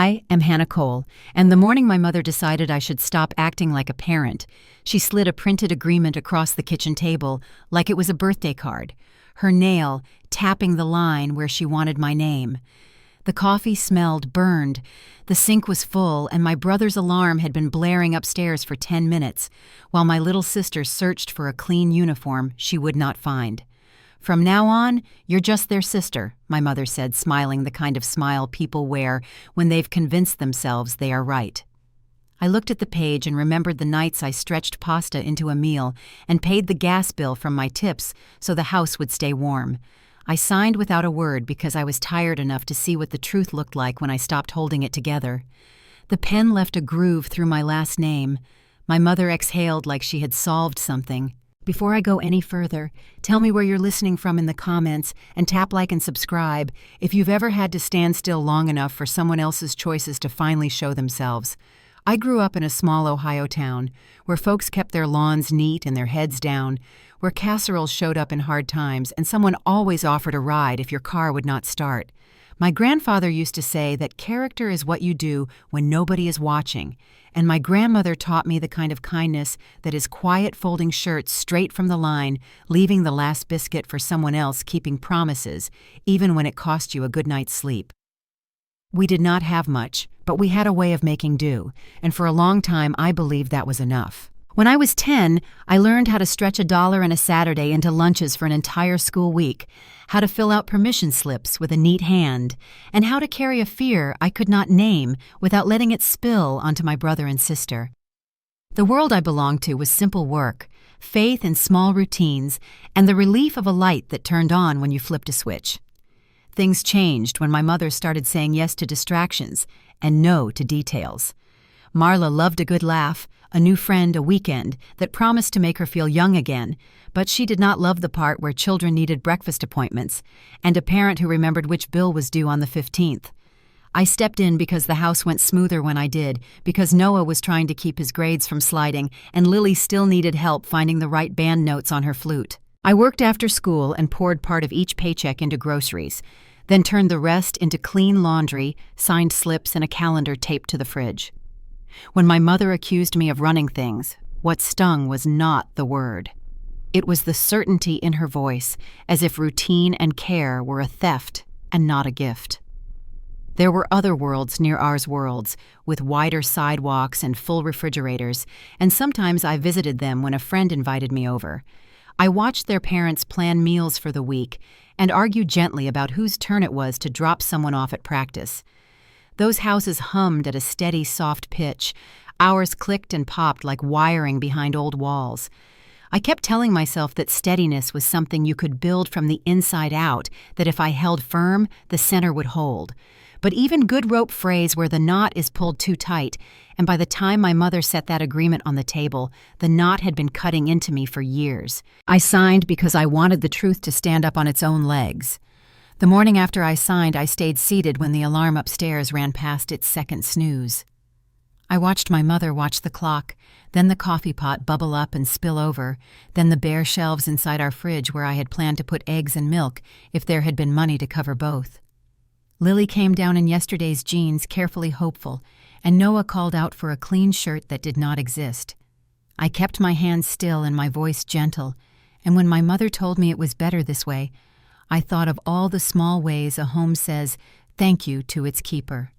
I am Hannah Cole, and the morning my mother decided I should stop acting like a parent, she slid a printed agreement across the kitchen table like it was a birthday card, her nail tapping the line where she wanted my name. The coffee smelled burned, the sink was full, and my brother's alarm had been blaring upstairs for 10 minutes, while my little sister searched for a clean uniform she would not find. "From now on, you're just their sister," my mother said, smiling the kind of smile people wear when they've convinced themselves they are right. I looked at the page and remembered the nights I stretched pasta into a meal and paid the gas bill from my tips so the house would stay warm. I signed without a word because I was tired enough to see what the truth looked like when I stopped holding it together. The pen left a groove through my last name. My mother exhaled like she had solved something. Before I go any further, tell me where you're listening from in the comments and tap like and subscribe if you've ever had to stand still long enough for someone else's choices to finally show themselves. I grew up in a small Ohio town where folks kept their lawns neat and their heads down, where casseroles showed up in hard times and someone always offered a ride if your car would not start. My grandfather used to say that character is what you do when nobody is watching, and my grandmother taught me the kind of kindness that is quiet folding shirts straight from the line, leaving the last biscuit for someone else, keeping promises, even when it cost you a good night's sleep. We did not have much, but we had a way of making do, and for a long time I believed that was enough. When I was 10, I learned how to stretch $1 in a Saturday into lunches for an entire school week, how to fill out permission slips with a neat hand, and how to carry a fear I could not name without letting it spill onto my brother and sister. The world I belonged to was simple work, faith in small routines, and the relief of a light that turned on when you flipped a switch. Things changed when my mother started saying yes to distractions and no to details. Marla loved a good laugh, a new friend, a weekend that promised to make her feel young again, but she did not love the part where children needed breakfast appointments and a parent who remembered which bill was due on the 15th. I stepped in because the house went smoother when I did, because Noah was trying to keep his grades from sliding, and Lily still needed help finding the right band notes on her flute. I worked after school and poured part of each paycheck into groceries, then turned the rest into clean laundry, signed slips, and a calendar taped to the fridge. When my mother accused me of running things, what stung was not the word. It was the certainty in her voice, as if routine and care were a theft and not a gift. There were other worlds near ours worlds, with wider sidewalks and full refrigerators, and sometimes I visited them when a friend invited me over. I watched their parents plan meals for the week and argue gently about whose turn it was to drop someone off at practice. Those houses hummed at a steady, soft pitch. Ours clicked and popped like wiring behind old walls. I kept telling myself that steadiness was something you could build from the inside out, that if I held firm, the center would hold. But even good rope frays where the knot is pulled too tight, and by the time my mother set that agreement on the table, the knot had been cutting into me for years. I signed because I wanted the truth to stand up on its own legs. The morning after I signed, I stayed seated when the alarm upstairs ran past its second snooze. I watched my mother watch the clock, then the coffee pot bubble up and spill over, then the bare shelves inside our fridge where I had planned to put eggs and milk if there had been money to cover both. Lily came down in yesterday's jeans, carefully hopeful, and Noah called out for a clean shirt that did not exist. I kept my hands still and my voice gentle, and when my mother told me it was better this way, I thought of all the small ways a home says thank you to its keeper.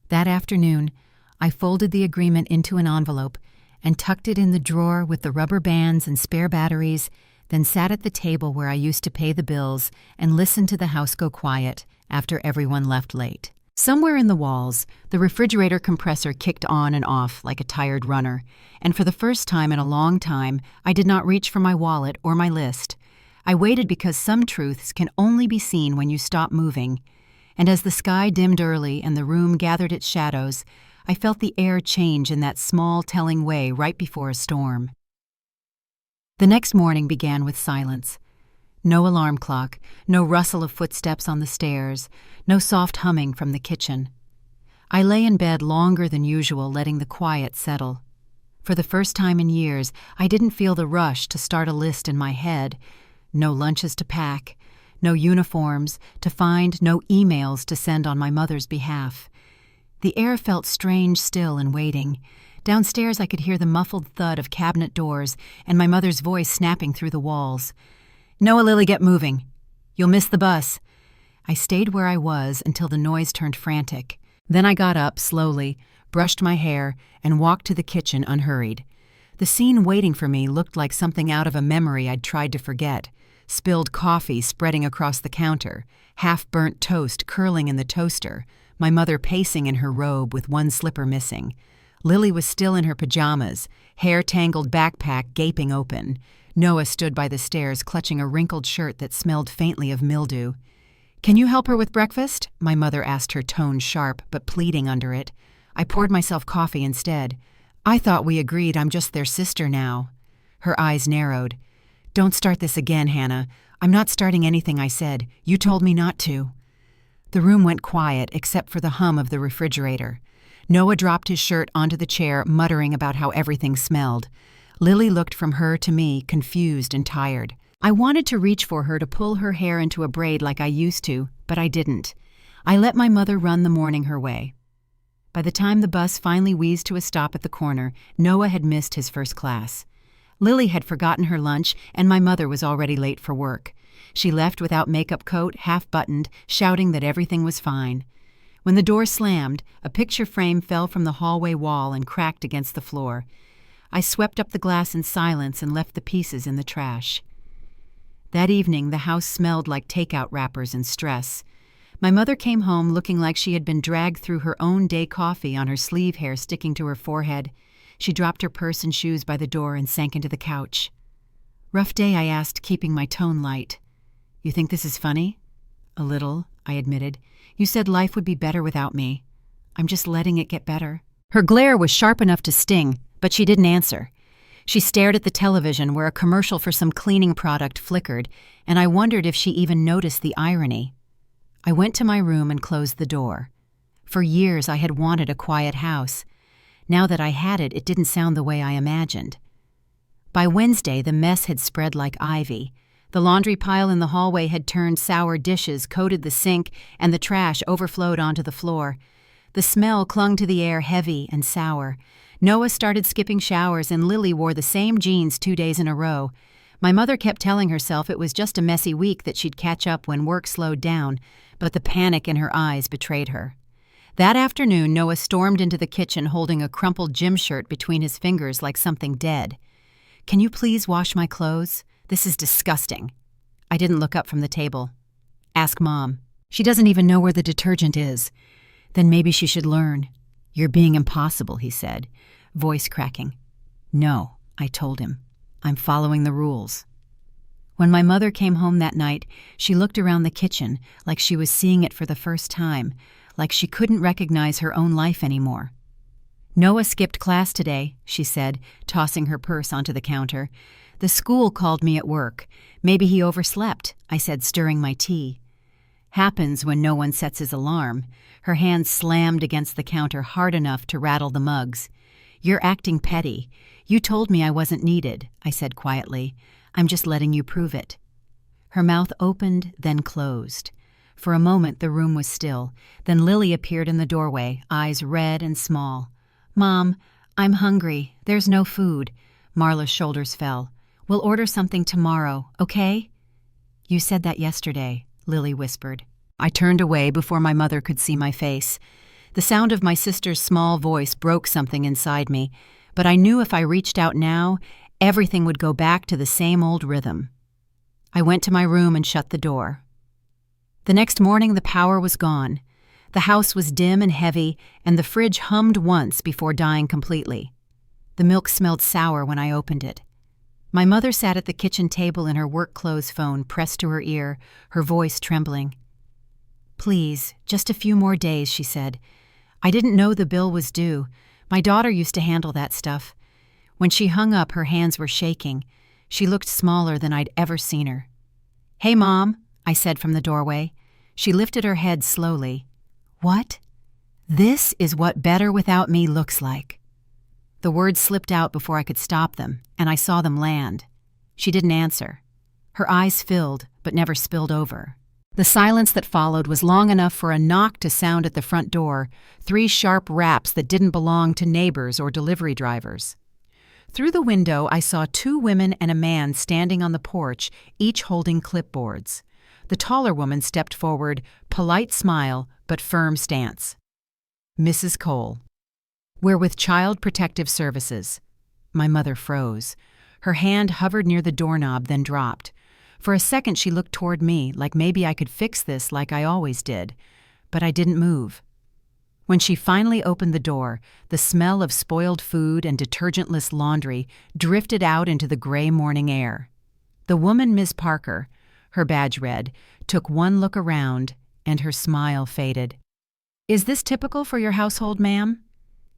That afternoon, I folded the agreement into an envelope and tucked it in the drawer with the rubber bands and spare batteries, then sat at the table where I used to pay the bills and listened to the house go quiet after everyone left late. Somewhere in the walls, the refrigerator compressor kicked on and off like a tired runner, and for the first time in a long time, I did not reach for my wallet or my list. I waited because some truths can only be seen when you stop moving, and as the sky dimmed early and the room gathered its shadows, I felt the air change in that small, telling way right before a storm. The next morning began with silence. No alarm clock, no rustle of footsteps on the stairs, no soft humming from the kitchen. I lay in bed longer than usual, letting the quiet settle. For the first time in years, I didn't feel the rush to start a list in my head. No lunches to pack, no uniforms to find, no emails to send on my mother's behalf. The air felt strange, still, and waiting. Downstairs I could hear the muffled thud of cabinet doors and my mother's voice snapping through the walls. "Noah, Lily, get moving. You'll miss the bus." I stayed where I was until the noise turned frantic. Then I got up slowly, brushed my hair, and walked to the kitchen unhurried. The scene waiting for me looked like something out of a memory I'd tried to forget. Spilled coffee spreading across the counter, half-burnt toast curling in the toaster, my mother pacing in her robe with one slipper missing. Lily was still in her pajamas, hair-tangled backpack gaping open. Noah stood by the stairs clutching a wrinkled shirt that smelled faintly of mildew. "Can you help her with breakfast?" my mother asked, her tone sharp but pleading under it. I poured myself coffee instead. "I thought we agreed I'm just their sister now." Her eyes narrowed. "Don't start this again, Hannah. I'm not starting anything, I said. You told me not to." The room went quiet except for the hum of the refrigerator. Noah dropped his shirt onto the chair, muttering about how everything smelled. Lily looked from her to me, confused and tired. I wanted to reach for her to pull her hair into a braid like I used to, but I didn't. I let my mother run the morning her way. By the time the bus finally wheezed to a stop at the corner, Noah had missed his first class. Lily had forgotten her lunch, and my mother was already late for work. She left without makeup coat, half-buttoned, shouting that everything was fine. When the door slammed, a picture frame fell from the hallway wall and cracked against the floor. I swept up the glass in silence and left the pieces in the trash. That evening, the house smelled like takeout wrappers and stress. My mother came home looking like she had been dragged through her own day coffee on her sleeve hair sticking to her forehead. She dropped her purse and shoes by the door and sank into the couch. "Rough day," I asked, keeping my tone light. "You think this is funny?" "A little," I admitted. "You said life would be better without me. I'm just letting it get better." Her glare was sharp enough to sting, but she didn't answer. She stared at the television where a commercial for some cleaning product flickered, and I wondered if she even noticed the irony. I went to my room and closed the door. For years I had wanted a quiet house. Now that I had it, it didn't sound the way I imagined. By Wednesday, the mess had spread like ivy. The laundry pile in the hallway had turned sour dishes, coated the sink, and the trash overflowed onto the floor. The smell clung to the air, heavy and sour. Noah started skipping showers, and Lily wore the same jeans 2 days in a row. My mother kept telling herself it was just a messy week that she'd catch up when work slowed down, but the panic in her eyes betrayed her. That afternoon, Noah stormed into the kitchen holding a crumpled gym shirt between his fingers like something dead. "Can you please wash my clothes? This is disgusting." I didn't look up from the table. "Ask Mom. She doesn't even know where the detergent is." "Then maybe she should learn." "You're being impossible," he said, voice cracking. "No," I told him. "I'm following the rules." When my mother came home that night, she looked around the kitchen like she was seeing it for the first time, like she couldn't recognize her own life anymore. "Noah skipped class today," she said, tossing her purse onto the counter. "The school called me at work. Maybe he overslept," I said, stirring my tea. "Happens when no one sets his alarm." Her hand slammed against the counter hard enough to rattle the mugs. "You're acting petty. You told me I wasn't needed," I said quietly. "I'm just letting you prove it." Her mouth opened, then closed. For a moment the room was still. Then Lily appeared in the doorway, eyes red and small. "Mom, I'm hungry. There's no food." Marla's shoulders fell. "We'll order something tomorrow, okay?" "You said that yesterday," Lily whispered. I turned away before my mother could see my face. The sound of my sister's small voice broke something inside me, but I knew if I reached out now, everything would go back to the same old rhythm. I went to my room and shut the door. The next morning the power was gone. The house was dim and heavy, and the fridge hummed once before dying completely. The milk smelled sour when I opened it. My mother sat at the kitchen table in her work clothes phone pressed to her ear, her voice trembling. "Please, just a few more days," she said. "I didn't know the bill was due. My daughter used to handle that stuff." When she hung up, her hands were shaking. She looked smaller than I'd ever seen her. "Hey, Mom," I said from the doorway. She lifted her head slowly. "What?" "This is what better without me looks like." The words slipped out before I could stop them, and I saw them land. She didn't answer. Her eyes filled, but never spilled over. The silence that followed was long enough for a knock to sound at the front door, 3 sharp raps that didn't belong to neighbors or delivery drivers. Through the window, I saw 2 women and a man standing on the porch, each holding clipboards. The taller woman stepped forward, polite smile, but firm stance. "Mrs. Cole. We're with Child Protective Services." My mother froze. Her hand hovered near the doorknob, then dropped. For a second she looked toward me, like maybe I could fix this like I always did. But I didn't move. When she finally opened the door, the smell of spoiled food and detergentless laundry drifted out into the gray morning air. The woman, Ms. Parker, her badge read, took one look around, and her smile faded. "Is this typical for your household, ma'am?"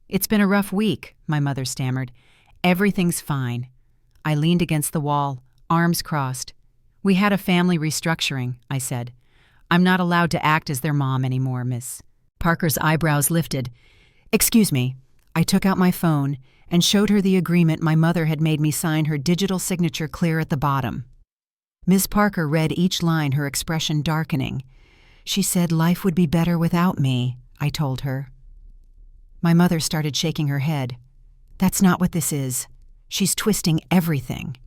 "It's been a rough week," my mother stammered. "Everything's fine." I leaned against the wall, arms crossed. "We had a family restructuring," I said. "I'm not allowed to act as their mom anymore, Miss." Parker's eyebrows lifted. "Excuse me." I took out my phone and showed her the agreement my mother had made me sign, her digital signature clear at the bottom. Ms. Parker read each line, her expression darkening. "She said life would be better without me," I told her. My mother started shaking her head. "That's not what this is. She's twisting everything."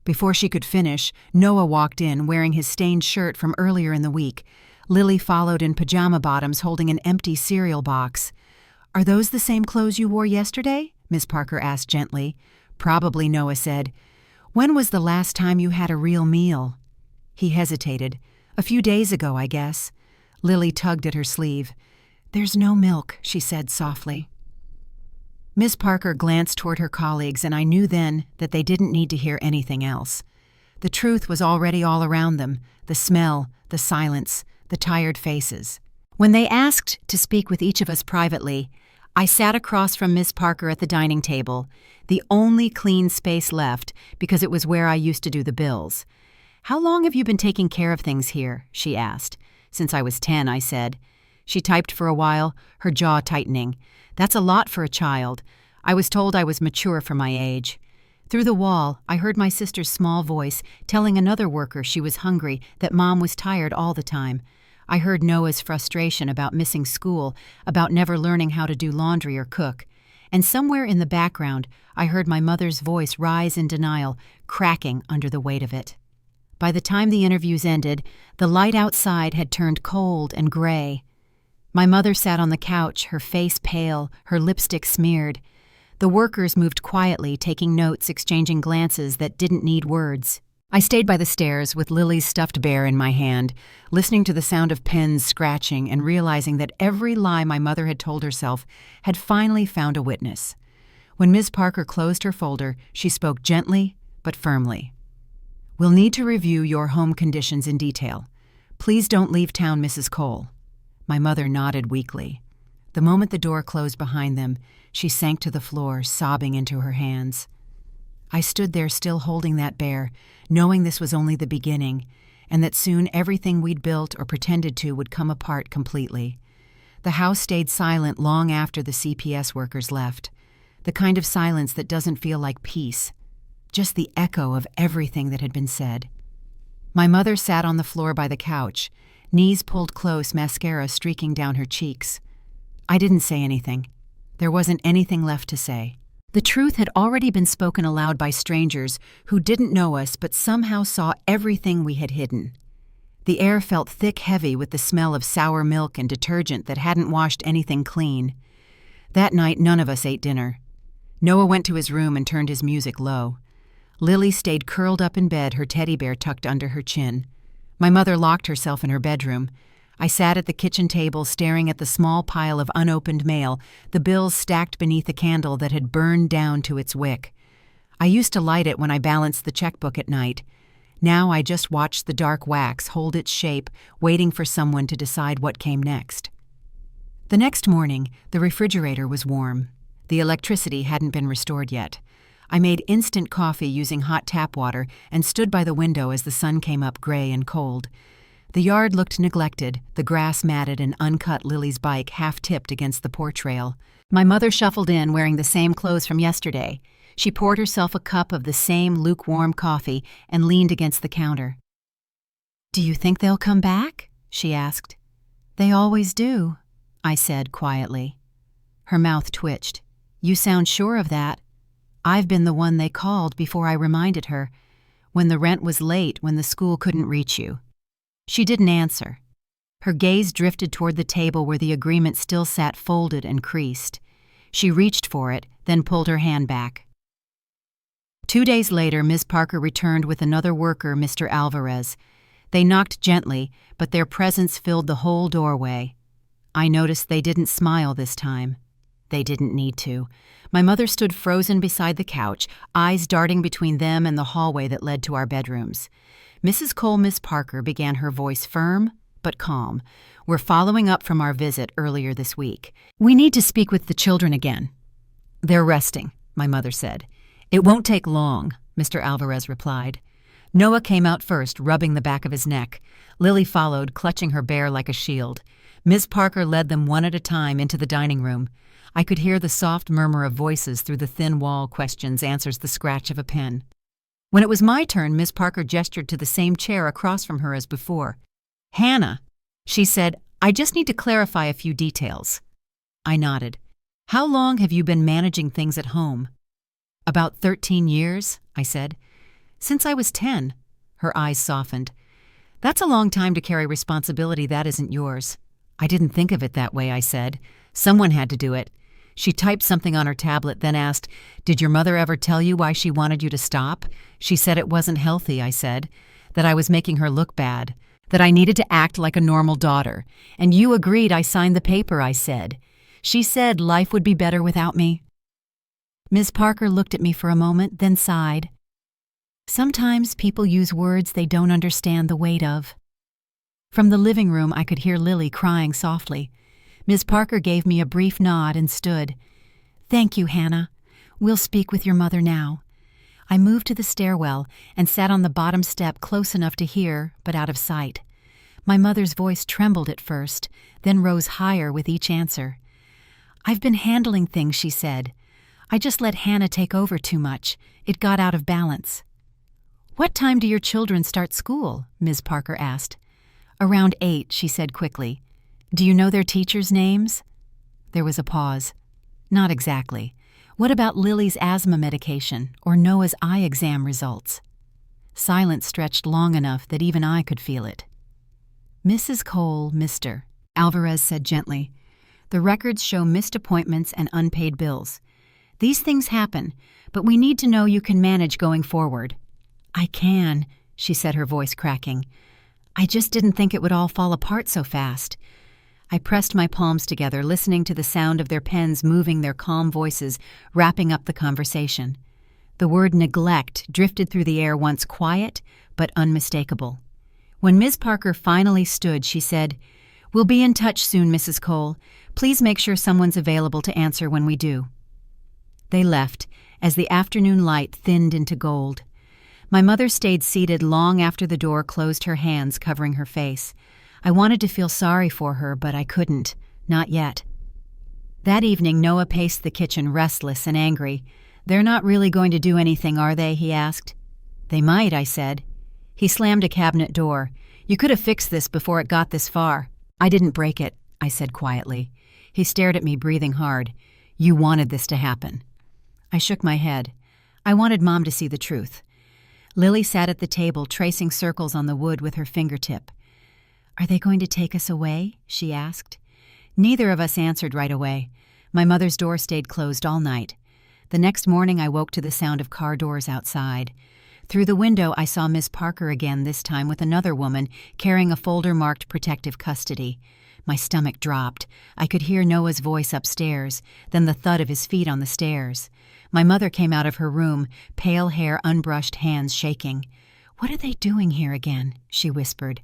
Before she could finish, Noah walked in wearing his stained shirt from earlier in the week. Lily followed in pajama bottoms holding an empty cereal box. "Are those the same clothes you wore yesterday?" Ms. Parker asked gently. "Probably," Noah said. "When was the last time you had a real meal?" He hesitated. "A few days ago, I guess." Lily tugged at her sleeve. "There's no milk," she said softly. Ms. Parker glanced toward her colleagues, and I knew then that they didn't need to hear anything else. The truth was already all around them, the smell, the silence, the tired faces. When they asked to speak with each of us privately, I sat across from Ms. Parker at the dining table, the only clean space left because it was where I used to do the bills. "How long have you been taking care of things here?" she asked. "Since I was 10, I said. She typed for a while, her jaw tightening. "That's a lot for a child. I was told I was mature for my age." Through the wall, I heard my sister's small voice telling another worker she was hungry, that Mom was tired all the time. I heard Noah's frustration about missing school, about never learning how to do laundry or cook. And somewhere in the background, I heard my mother's voice rise in denial, cracking under the weight of it. By the time the interviews ended, the light outside had turned cold and gray. My mother sat on the couch, her face pale, her lipstick smeared. The workers moved quietly, taking notes, exchanging glances that didn't need words. I stayed by the stairs with Lily's stuffed bear in my hand, listening to the sound of pens scratching and realizing that every lie my mother had told herself had finally found a witness. When Ms. Parker closed her folder, she spoke gently but firmly. "We'll need to review your home conditions in detail. Please don't leave town, Mrs. Cole." My mother nodded weakly. The moment the door closed behind them, she sank to the floor, sobbing into her hands. I stood there still holding that bear, knowing this was only the beginning, and that soon everything we'd built or pretended to would come apart completely. The house stayed silent long after the CPS workers left, the kind of silence that doesn't feel like peace, just the echo of everything that had been said. My mother sat on the floor by the couch, knees pulled close, mascara streaking down her cheeks. I didn't say anything. There wasn't anything left to say. The truth had already been spoken aloud by strangers who didn't know us but somehow saw everything we had hidden. The air felt thick, heavy with the smell of sour milk and detergent that hadn't washed anything clean. That night, none of us ate dinner. Noah went to his room and turned his music low. Lily stayed curled up in bed, her teddy bear tucked under her chin. My mother locked herself in her bedroom. I sat at the kitchen table staring at the small pile of unopened mail, the bills stacked beneath a candle that had burned down to its wick. I used to light it when I balanced the checkbook at night. Now I just watched the dark wax hold its shape, waiting for someone to decide what came next. The next morning, the refrigerator was warm. The electricity hadn't been restored yet. I made instant coffee using hot tap water and stood by the window as the sun came up gray and cold. The yard looked neglected, the grass matted and uncut. Lily's bike half-tipped against the porch rail. My mother shuffled in wearing the same clothes from yesterday. She poured herself a cup of the same lukewarm coffee and leaned against the counter. "Do you think they'll come back?" she asked. "They always do," I said quietly. Her mouth twitched. "You sound sure of that." I've been the one they called before I reminded her, when the rent was late, when the school couldn't reach you. She didn't answer. Her gaze drifted toward the table where the agreement still sat folded and creased. She reached for it, then pulled her hand back. 2 days later, Ms. Parker returned with another worker, Mr. Alvarez. They knocked gently, but their presence filled the whole doorway. I noticed they didn't smile this time. They didn't need to. My mother stood frozen beside the couch, eyes darting between them and the hallway that led to our bedrooms. Mrs. Cole, Miss Parker, began, her voice firm but calm. "We're following up from our visit earlier this week. We need to speak with the children again." "They're resting," my mother said. "It won't take long," Mr. Alvarez replied. Noah came out first, rubbing the back of his neck. Lily followed, clutching her bear like a shield. Ms. Parker led them one at a time into the dining room. I could hear the soft murmur of voices through the thin wall, questions, answers, the scratch of a pen. When it was my turn, Ms. Parker gestured to the same chair across from her as before. "Hannah," she said, "I just need to clarify a few details." I nodded. "How long have you been managing things at home?" "About 13 years, I said. "Since I was 10. Her eyes softened. "That's a long time to carry responsibility that isn't yours." "I didn't think of it that way," I said. "Someone had to do it." She typed something on her tablet, then asked, "Did your mother ever tell you why she wanted you to stop?" "She said it wasn't healthy," I said. "That I was making her look bad. That I needed to act like a normal daughter. And you agreed I signed the paper," I said. "She said life would be better without me." Ms. Parker looked at me for a moment, then sighed. "Sometimes people use words they don't understand the weight of." From the living room, I could hear Lily crying softly. Ms. Parker gave me a brief nod and stood. "Thank you, Hannah. We'll speak with your mother now." I moved to the stairwell and sat on the bottom step, close enough to hear, but out of sight. My mother's voice trembled at first, then rose higher with each answer. "I've been handling things," she said. "I just let Hannah take over too much. It got out of balance." "What time do your children start school?" Ms. Parker asked. "Around 8, she said quickly. "Do you know their teachers' names?" There was a pause. "Not exactly. What about Lily's asthma medication or Noah's eye exam results?" Silence stretched long enough that even I could feel it. "Mrs. Cole, Mr." Alvarez said gently. "The records show missed appointments and unpaid bills. These things happen, but we need to know you can manage going forward." "I can," she said, her voice cracking. "I just didn't think it would all fall apart so fast." I pressed my palms together, listening to the sound of their pens moving, their calm voices wrapping up the conversation. The word neglect drifted through the air, once quiet but unmistakable. When Ms. Parker finally stood, she said, "We'll be in touch soon, Mrs. Cole. Please make sure someone's available to answer when we do." They left, as the afternoon light thinned into gold. My mother stayed seated long after the door closed, her hands covering her face. I wanted to feel sorry for her, but I couldn't. Not yet. That evening, Noah paced the kitchen, restless and angry. "They're not really going to do anything, are they?" he asked. "They might," I said. He slammed a cabinet door. "You could have fixed this before it got this far." "I didn't break it," I said quietly. He stared at me, breathing hard. "You wanted this to happen." I shook my head. I wanted Mom to see the truth. Lily sat at the table, tracing circles on the wood with her fingertip. "Are they going to take us away?" she asked. Neither of us answered right away. My mother's door stayed closed all night. The next morning I woke to the sound of car doors outside. Through the window I saw Miss Parker again, this time with another woman, carrying a folder marked protective custody. My stomach dropped. I could hear Noah's voice upstairs, then the thud of his feet on the stairs. My mother came out of her room, pale hair, unbrushed, hands shaking. "What are they doing here again?" she whispered.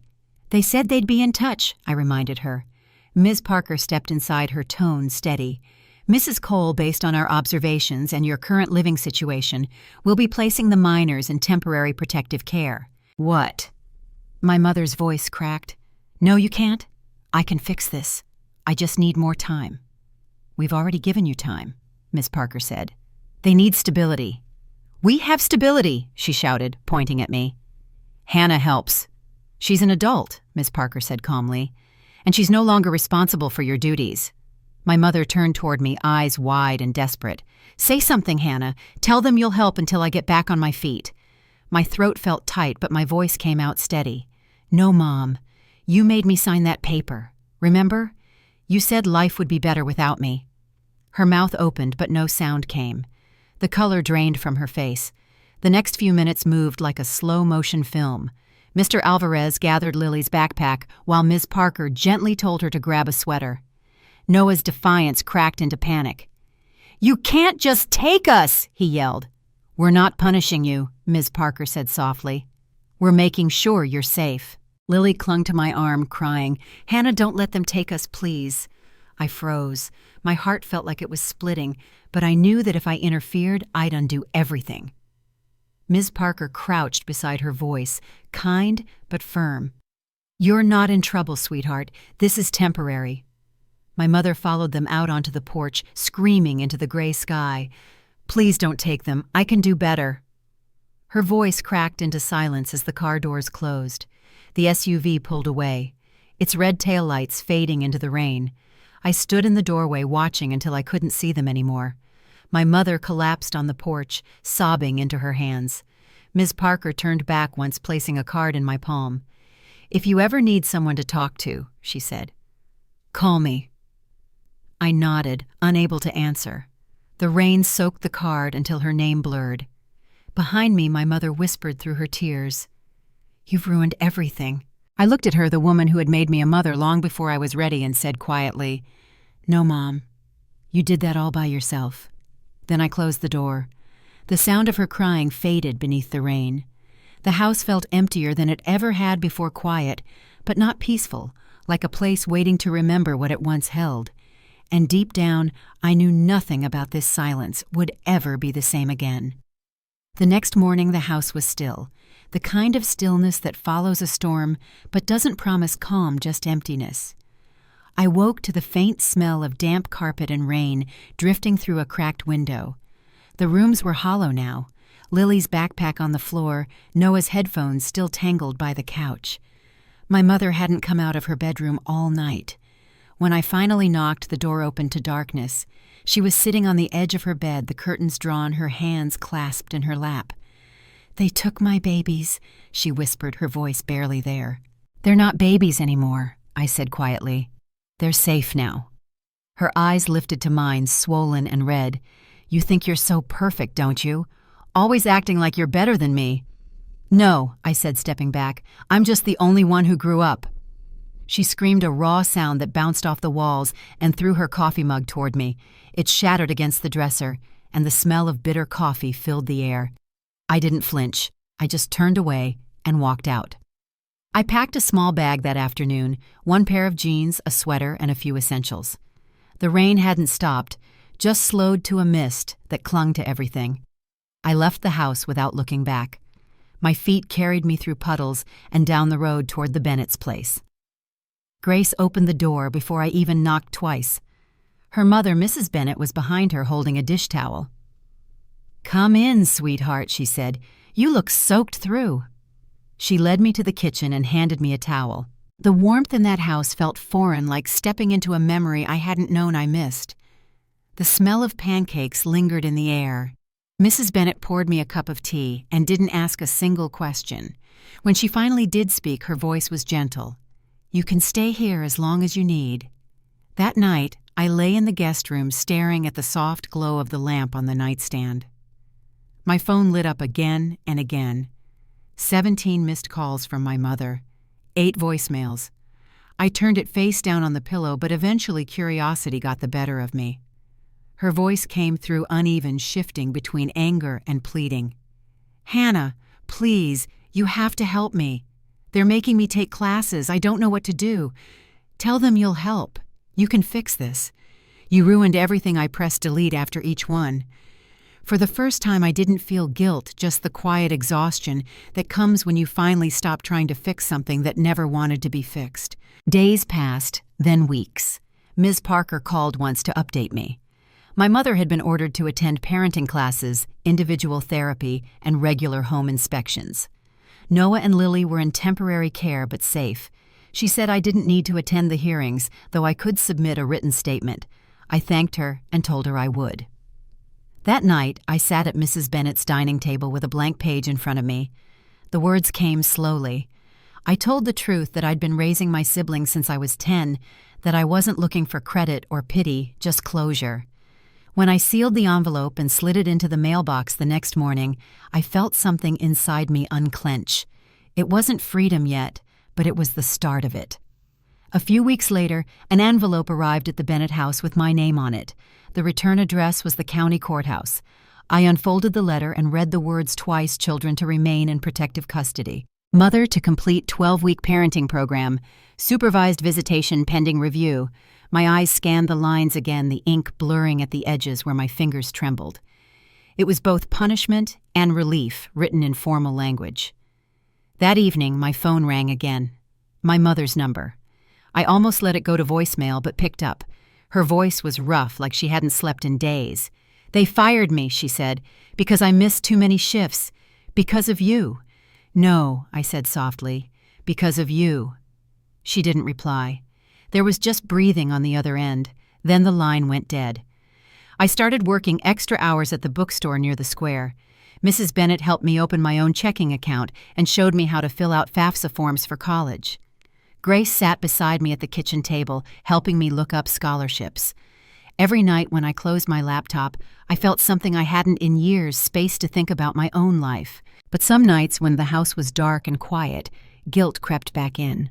"They said they'd be in touch," I reminded her. Ms. Parker stepped inside, her tone steady. "Mrs. Cole, based on our observations and your current living situation, will be placing the minors in temporary protective care." "What?" My mother's voice cracked. "No, you can't. I can fix this. I just need more time." "We've already given you time," Ms. Parker said. "They need stability." "We have stability," she shouted, pointing at me. "Hannah helps." "She's an adult," Ms. Parker said calmly, "and she's no longer responsible for your duties." My mother turned toward me, eyes wide and desperate. "Say something, Hannah. Tell them you'll help until I get back on my feet." My throat felt tight, but my voice came out steady. "No, Mom. You made me sign that paper. Remember? You said life would be better without me." Her mouth opened, but no sound came. The color drained from her face. The next few minutes moved like a slow-motion film. Mr. Alvarez gathered Lily's backpack while Ms. Parker gently told her to grab a sweater. Noah's defiance cracked into panic. "You can't just take us!" he yelled. "We're not punishing you," Ms. Parker said softly. "We're making sure you're safe." Lily clung to my arm, crying, "Hannah, don't let them take us, please." I froze. My heart felt like it was splitting, but I knew that if I interfered, I'd undo everything. Ms. Parker crouched beside her voice, kind but firm. "You're not in trouble, sweetheart. This is temporary." My mother followed them out onto the porch, screaming into the gray sky. "Please don't take them. I can do better." Her voice cracked into silence as the car doors closed. The SUV pulled away, its red taillights fading into the rain. I stood in the doorway watching until I couldn't see them anymore. My mother collapsed on the porch, sobbing into her hands. Ms. Parker turned back once, placing a card in my palm. "If you ever need someone to talk to," she said, "call me." I nodded, unable to answer. The rain soaked the card until her name blurred. Behind me, my mother whispered through her tears, "You've ruined everything." I looked at her, the woman who had made me a mother long before I was ready, and said quietly, "No, Mom. You did that all by yourself." Then I closed the door. The sound of her crying faded beneath the rain. The house felt emptier than it ever had before, quiet, but not peaceful, like a place waiting to remember what it once held. And deep down, I knew nothing about this silence would ever be the same again. The next morning, the house was still, the kind of stillness that follows a storm but doesn't promise calm, just emptiness. I woke to the faint smell of damp carpet and rain drifting through a cracked window. The rooms were hollow now, Lily's backpack on the floor, Noah's headphones still tangled by the couch. My mother hadn't come out of her bedroom all night. When I finally knocked, the door opened to darkness. She was sitting on the edge of her bed, the curtains drawn, her hands clasped in her lap. "They took my babies," she whispered, her voice barely there. "They're not babies anymore," I said quietly. "They're safe now." Her eyes lifted to mine, swollen and red. "You think you're so perfect, don't you? Always acting like you're better than me." "No," I said, stepping back. "I'm just the only one who grew up." She screamed a raw sound that bounced off the walls and threw her coffee mug toward me. It shattered against the dresser, and the smell of bitter coffee filled the air. I didn't flinch. I just turned away and walked out. I packed a small bag that afternoon, one pair of jeans, a sweater, and a few essentials. The rain hadn't stopped, just slowed to a mist that clung to everything. I left the house without looking back. My feet carried me through puddles and down the road toward the Bennett's place. Grace opened the door before I even knocked twice. Her mother, Mrs. Bennett, was behind her holding a dish towel. "Come in, sweetheart," she said. "You look soaked through." She led me to the kitchen and handed me a towel. The warmth in that house felt foreign, like stepping into a memory I hadn't known I missed. The smell of pancakes lingered in the air. Mrs. Bennett poured me a cup of tea and didn't ask a single question. When she finally did speak, her voice was gentle. "You can stay here as long as you need." That night, I lay in the guest room staring at the soft glow of the lamp on the nightstand. My phone lit up again and again. 17 missed calls from my mother. 8 voicemails. I turned it face down on the pillow, but eventually curiosity got the better of me. Her voice came through uneven, shifting between anger and pleading. "Hannah, please, you have to help me. They're making me take classes. I don't know what to do. Tell them you'll help. You can fix this. You ruined everything." I pressed delete after each one. For the first time, I didn't feel guilt, just the quiet exhaustion that comes when you finally stop trying to fix something that never wanted to be fixed. Days passed, then weeks. Ms. Parker called once to update me. My mother had been ordered to attend parenting classes, individual therapy, and regular home inspections. Noah and Lily were in temporary care but safe. She said I didn't need to attend the hearings, though I could submit a written statement. I thanked her and told her I would. That night, I sat at Mrs. Bennett's dining table with a blank page in front of me. The words came slowly. I told the truth that I'd been raising my siblings since I was 10, that I wasn't looking for credit or pity, just closure. When I sealed the envelope and slid it into the mailbox the next morning, I felt something inside me unclench. It wasn't freedom yet, but it was the start of it. A few weeks later, an envelope arrived at the Bennett house with my name on it. The return address was the county courthouse. I unfolded the letter and read the words twice: children to remain in protective custody. Mother to complete 12-week parenting program. Supervised visitation pending review. My eyes scanned the lines again, the ink blurring at the edges where my fingers trembled. It was both punishment and relief, written in formal language. That evening, my phone rang again. My mother's number. I almost let it go to voicemail, but picked up. Her voice was rough, like she hadn't slept in days. "They fired me," she said, "because I missed too many shifts. Because of you." "No," I said softly, "because of you." She didn't reply. There was just breathing on the other end. Then the line went dead. I started working extra hours at the bookstore near the square. Mrs. Bennett helped me open my own checking account and showed me how to fill out FAFSA forms for college. Grace sat beside me at the kitchen table, helping me look up scholarships. Every night when I closed my laptop, I felt something I hadn't in years: space to think about my own life. But some nights when the house was dark and quiet, guilt crept back in.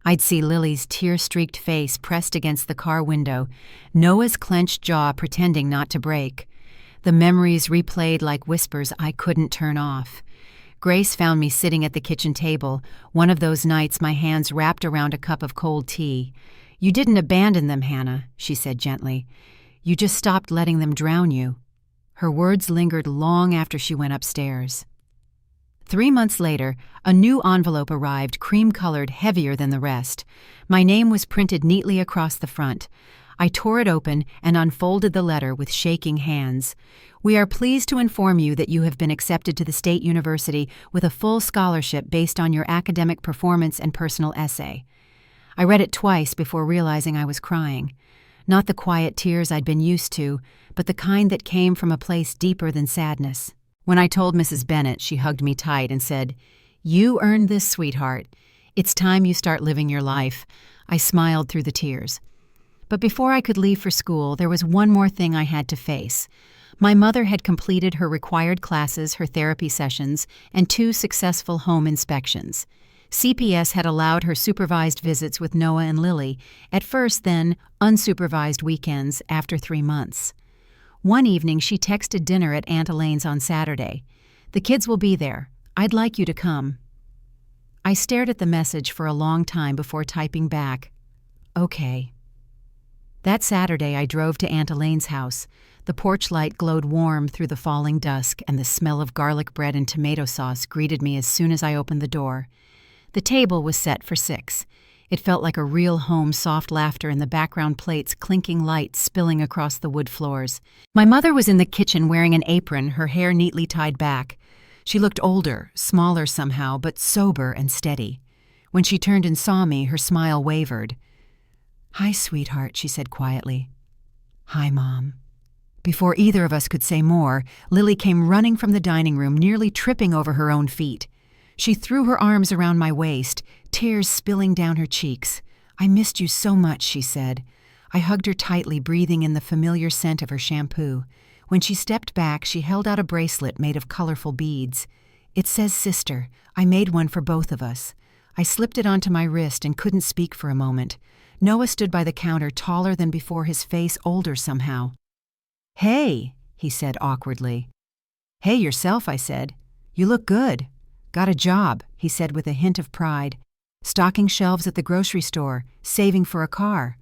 I'd see Lily's tear-streaked face pressed against the car window, Noah's clenched jaw pretending not to break. The memories replayed like whispers I couldn't turn off. Grace found me sitting at the kitchen table, one of those nights my hands wrapped around a cup of cold tea. "You didn't abandon them, Hannah," she said gently. "You just stopped letting them drown you." Her words lingered long after she went upstairs. 3 months later, a new envelope arrived, cream-colored, heavier than the rest. My name was printed neatly across the front. I tore it open and unfolded the letter with shaking hands. "We are pleased to inform you that you have been accepted to the State University with a full scholarship based on your academic performance and personal essay." I read it twice before realizing I was crying. Not the quiet tears I'd been used to, but the kind that came from a place deeper than sadness. When I told Mrs. Bennett, she hugged me tight and said, "You earned this, sweetheart. It's time you start living your life." I smiled through the tears. But before I could leave for school, there was one more thing I had to face. My mother had completed her required classes, her therapy sessions, and 2 successful home inspections. CPS had allowed her supervised visits with Noah and Lily, at first, then unsupervised weekends after 3 months. One evening, she texted dinner at Aunt Elaine's on Saturday. "The kids will be there. I'd like you to come." I stared at the message for a long time before typing back, "Okay." That Saturday, I drove to Aunt Elaine's house. The porch light glowed warm through the falling dusk, and the smell of garlic bread and tomato sauce greeted me as soon as I opened the door. The table was set for 6. It felt like a real home, soft laughter in the background plates, clinking light spilling across the wood floors. My mother was in the kitchen wearing an apron, her hair neatly tied back. She looked older, smaller somehow, but sober and steady. When she turned and saw me, her smile wavered. "Hi, sweetheart," she said quietly. "Hi, Mom." Before either of us could say more, Lily came running from the dining room, nearly tripping over her own feet. She threw her arms around my waist, tears spilling down her cheeks. "I missed you so much," she said. I hugged her tightly, breathing in the familiar scent of her shampoo. When she stepped back, she held out a bracelet made of colorful beads. "It says sister. I made one for both of us." I slipped it onto my wrist and couldn't speak for a moment. Noah stood by the counter, taller than before, his face older somehow. "Hey," he said awkwardly. "Hey yourself," I said. "You look good." "Got a job," he said with a hint of pride. "Stocking shelves at the grocery store, saving for a car."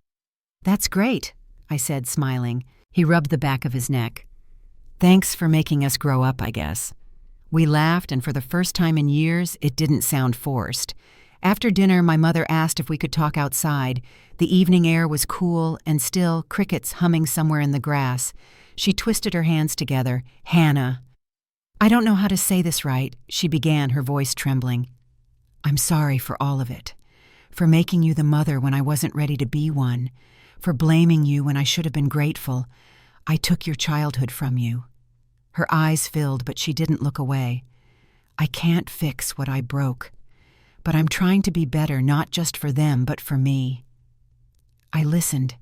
"That's great," I said, smiling. He rubbed the back of his neck. "Thanks for making us grow up, I guess." We laughed, and for the first time in years, it didn't sound forced. After dinner, my mother asked if we could talk outside. The evening air was cool and still, crickets humming somewhere in the grass. She twisted her hands together. "Hannah." I don't know how to say this right, she began, her voice trembling. I'm sorry for all of it. For making you the mother when I wasn't ready to be one. For blaming you when I should have been grateful. I took your childhood from you. Her eyes filled, but she didn't look away. I can't fix what I broke. But I'm trying to be better, not just for them, but for me. I listened,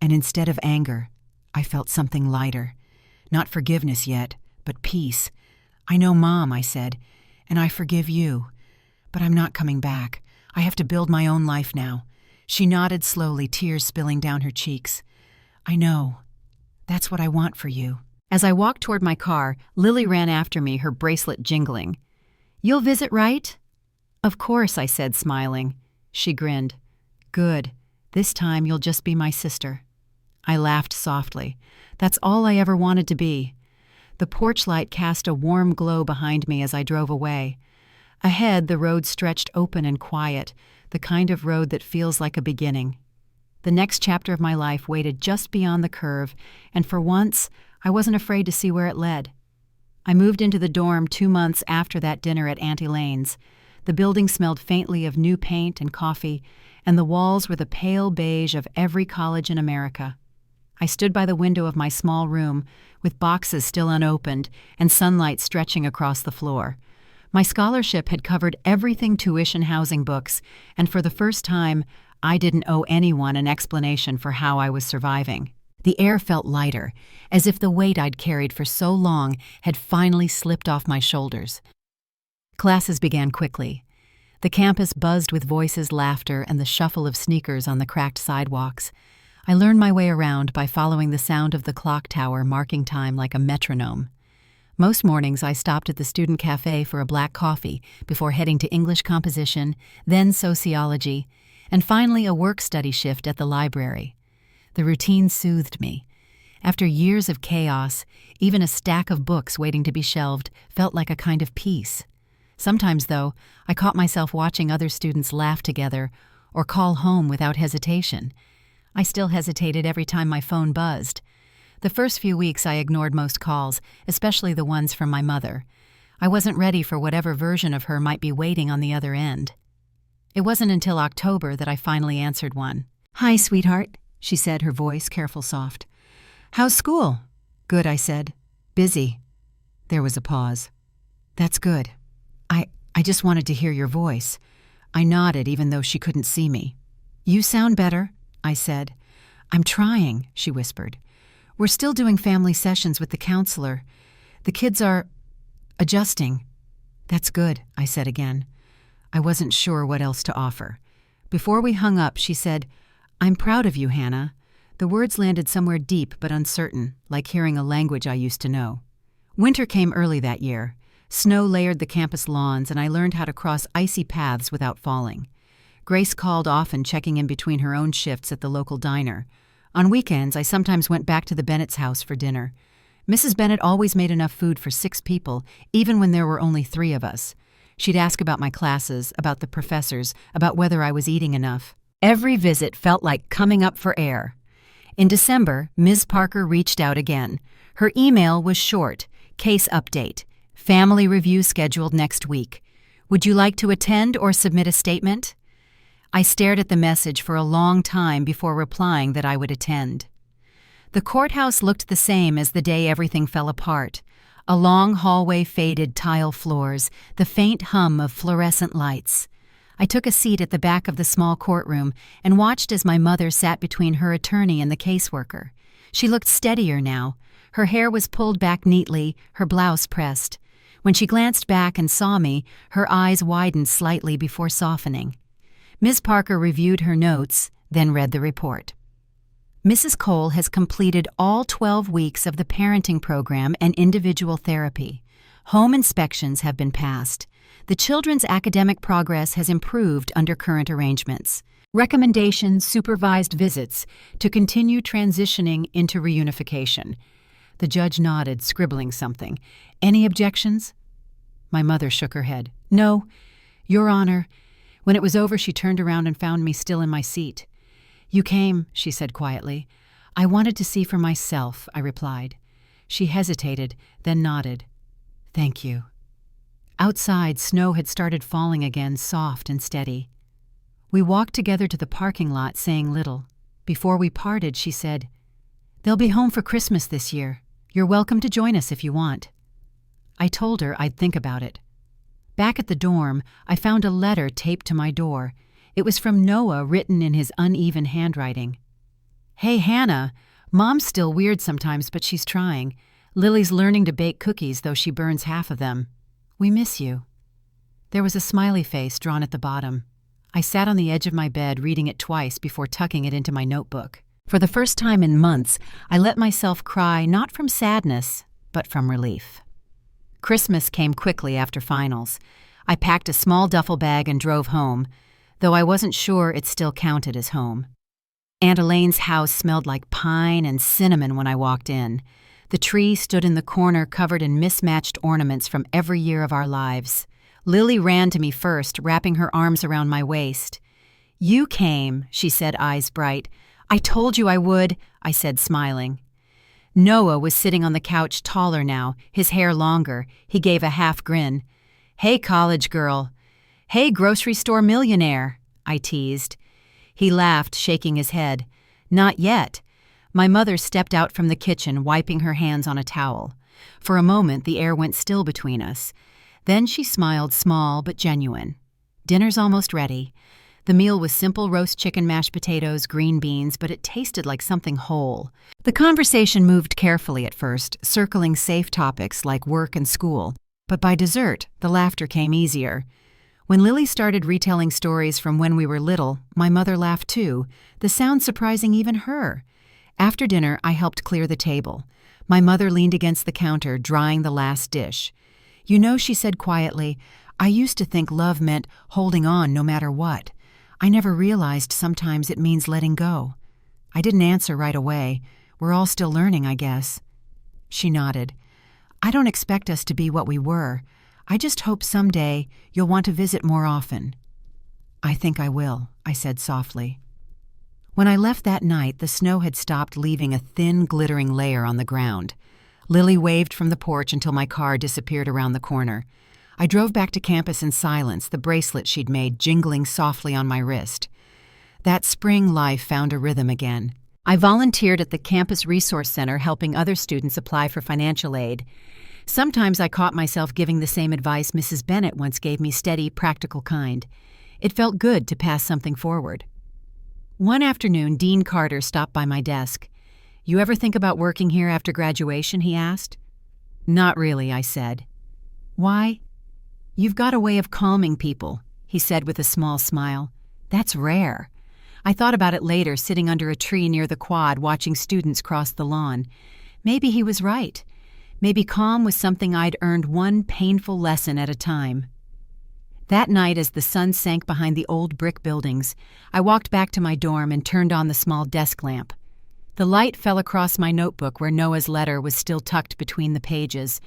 and instead of anger, I felt something lighter. Not forgiveness yet, but peace. I know, Mom, I said, and I forgive you. But I'm not coming back. I have to build my own life now. She nodded slowly, tears spilling down her cheeks. I know. That's what I want for you. As I walked toward my car, Lily ran after me, her bracelet jingling. You'll visit, right? Of course, I said, smiling. She grinned. Good. This time you'll just be my sister. I laughed softly. That's all I ever wanted to be. The porch light cast a warm glow behind me as I drove away. Ahead, the road stretched open and quiet, the kind of road that feels like a beginning. The next chapter of my life waited just beyond the curve, and for once, I wasn't afraid to see where it led. I moved into the dorm 2 months after that dinner at Auntie Lane's. The building smelled faintly of new paint and coffee, and the walls were the pale beige of every college in America. I stood by the window of my small room, with boxes still unopened and sunlight stretching across the floor. My scholarship had covered everything tuition housing books, and for the first time, I didn't owe anyone an explanation for how I was surviving. The air felt lighter, as if the weight I'd carried for so long had finally slipped off my shoulders. Classes began quickly. The campus buzzed with voices, laughter, and the shuffle of sneakers on the cracked sidewalks. I learned my way around by following the sound of the clock tower marking time like a metronome. Most mornings I stopped at the student cafe for a black coffee before heading to English composition, then sociology, and finally a work-study shift at the library. The routine soothed me. After years of chaos, even a stack of books waiting to be shelved felt like a kind of peace. Sometimes, though, I caught myself watching other students laugh together or call home without hesitation. I still hesitated every time my phone buzzed. The first few weeks I ignored most calls, especially the ones from my mother. I wasn't ready for whatever version of her might be waiting on the other end. It wasn't until October that I finally answered one. "Hi, sweetheart," she said, her voice careful soft. "How's school?" "Good," I said. "Busy." There was a pause. "That's good. I just wanted to hear your voice." I nodded even though she couldn't see me. "You sound better," I said. "I'm trying," she whispered. "We're still doing family sessions with the counselor. The kids are adjusting." "That's good," I said again. I wasn't sure what else to offer. Before we hung up, she said, "I'm proud of you, Hannah." The words landed somewhere deep but uncertain, like hearing a language I used to know. Winter came early that year. Snow layered the campus lawns, and I learned how to cross icy paths without falling. Grace called often, checking in between her own shifts at the local diner. On weekends, I sometimes went back to the Bennett's house for dinner. Mrs. Bennett always made enough food for 6 people, even when there were only 3 of us. She'd ask about my classes, about the professors, about whether I was eating enough. Every visit felt like coming up for air. In December, Ms. Parker reached out again. Her email was short: case update. Family review scheduled next week. Would you like to attend or submit a statement? I stared at the message for a long time before replying that I would attend. The courthouse looked the same as the day everything fell apart. A long hallway, faded tile floors, the faint hum of fluorescent lights. I took a seat at the back of the small courtroom and watched as my mother sat between her attorney and the caseworker. She looked steadier now. Her hair was pulled back neatly, her blouse pressed. When she glanced back and saw me, her eyes widened slightly before softening. Ms. Parker reviewed her notes, then read the report. Mrs. Cole has completed all 12 weeks of the parenting program and individual therapy. Home inspections have been passed. The children's academic progress has improved under current arrangements. Recommendations: supervised visits to continue transitioning into reunification. The judge nodded, scribbling something. "Any objections?" My mother shook her head. "No, Your Honor." When it was over, she turned around and found me still in my seat. "You came," she said quietly. "I wanted to see for myself," I replied. She hesitated, then nodded. "Thank you." Outside, snow had started falling again, soft and steady. We walked together to the parking lot, saying little. Before we parted, she said, "They'll be home for Christmas this year. You're welcome to join us if you want." I told her I'd think about it. Back at the dorm, I found a letter taped to my door. It was from Noah, written in his uneven handwriting. "Hey, Hannah, Mom's still weird sometimes, but she's trying. Lily's learning to bake cookies, though she burns half of them. We miss you." There was a smiley face drawn at the bottom. I sat on the edge of my bed reading it twice before tucking it into my notebook. For the first time in months, I let myself cry not from sadness, but from relief. Christmas came quickly after finals. I packed a small duffel bag and drove home, though I wasn't sure it still counted as home. Aunt Elaine's house smelled like pine and cinnamon when I walked in. The tree stood in the corner covered in mismatched ornaments from every year of our lives. Lily ran to me first, wrapping her arms around my waist. "You came," she said, eyes bright. "I told you I would," I said, smiling. Noah was sitting on the couch, taller now, his hair longer. He gave a half grin. "Hey, college girl." "Hey, grocery store millionaire," I teased. He laughed, shaking his head. "Not yet." My mother stepped out from the kitchen, wiping her hands on a towel. For a moment, the air went still between us. Then she smiled, small but genuine. "Dinner's almost ready." The meal was simple roast chicken, mashed potatoes, green beans, but it tasted like something whole. The conversation moved carefully at first, circling safe topics like work and school. But by dessert, the laughter came easier. When Lily started retelling stories from when we were little, my mother laughed too, the sound surprising even her. After dinner, I helped clear the table. My mother leaned against the counter, drying the last dish. "You know," she said quietly, "I used to think love meant holding on no matter what. I never realized sometimes it means letting go." I didn't answer right away. We're all still learning, I guess. She nodded. "I don't expect us to be what we were. I just hope someday you'll want to visit more often." "I think I will," I said softly. When I left that night, the snow had stopped, leaving a thin, glittering layer on the ground. Lily waved from the porch until my car disappeared around the corner. I drove back to campus in silence, the bracelet she'd made jingling softly on my wrist. That spring life found a rhythm again. I volunteered at the campus resource center, helping other students apply for financial aid. Sometimes I caught myself giving the same advice Mrs. Bennett once gave me, steady, practical kind. It felt good to pass something forward. One afternoon, Dean Carter stopped by my desk. "You ever think about working here after graduation?" he asked. "Not really," I said. "Why?" "You've got a way of calming people," he said with a small smile. "That's rare." I thought about it later, sitting under a tree near the quad, watching students cross the lawn. Maybe he was right. Maybe calm was something I'd earned one painful lesson at a time. That night, as the sun sank behind the old brick buildings, I walked back to my dorm and turned on the small desk lamp. The light fell across my notebook where Noah's letter was still tucked between the pages.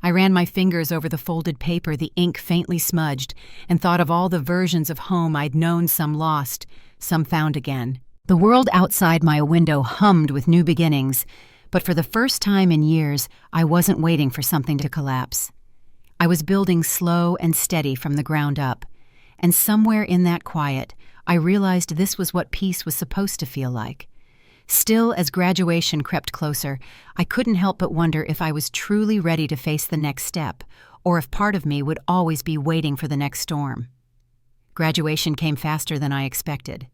I ran my fingers over the folded paper, the ink faintly smudged, and thought of all the versions of home I'd known, some lost, some found again. The world outside my window hummed with new beginnings, but for the first time in years, I wasn't waiting for something to collapse. I was building slow and steady from the ground up, and somewhere in that quiet, I realized this was what peace was supposed to feel like. Still, as graduation crept closer, I couldn't help but wonder if I was truly ready to face the next step, or if part of me would always be waiting for the next storm. Graduation came faster than I expected.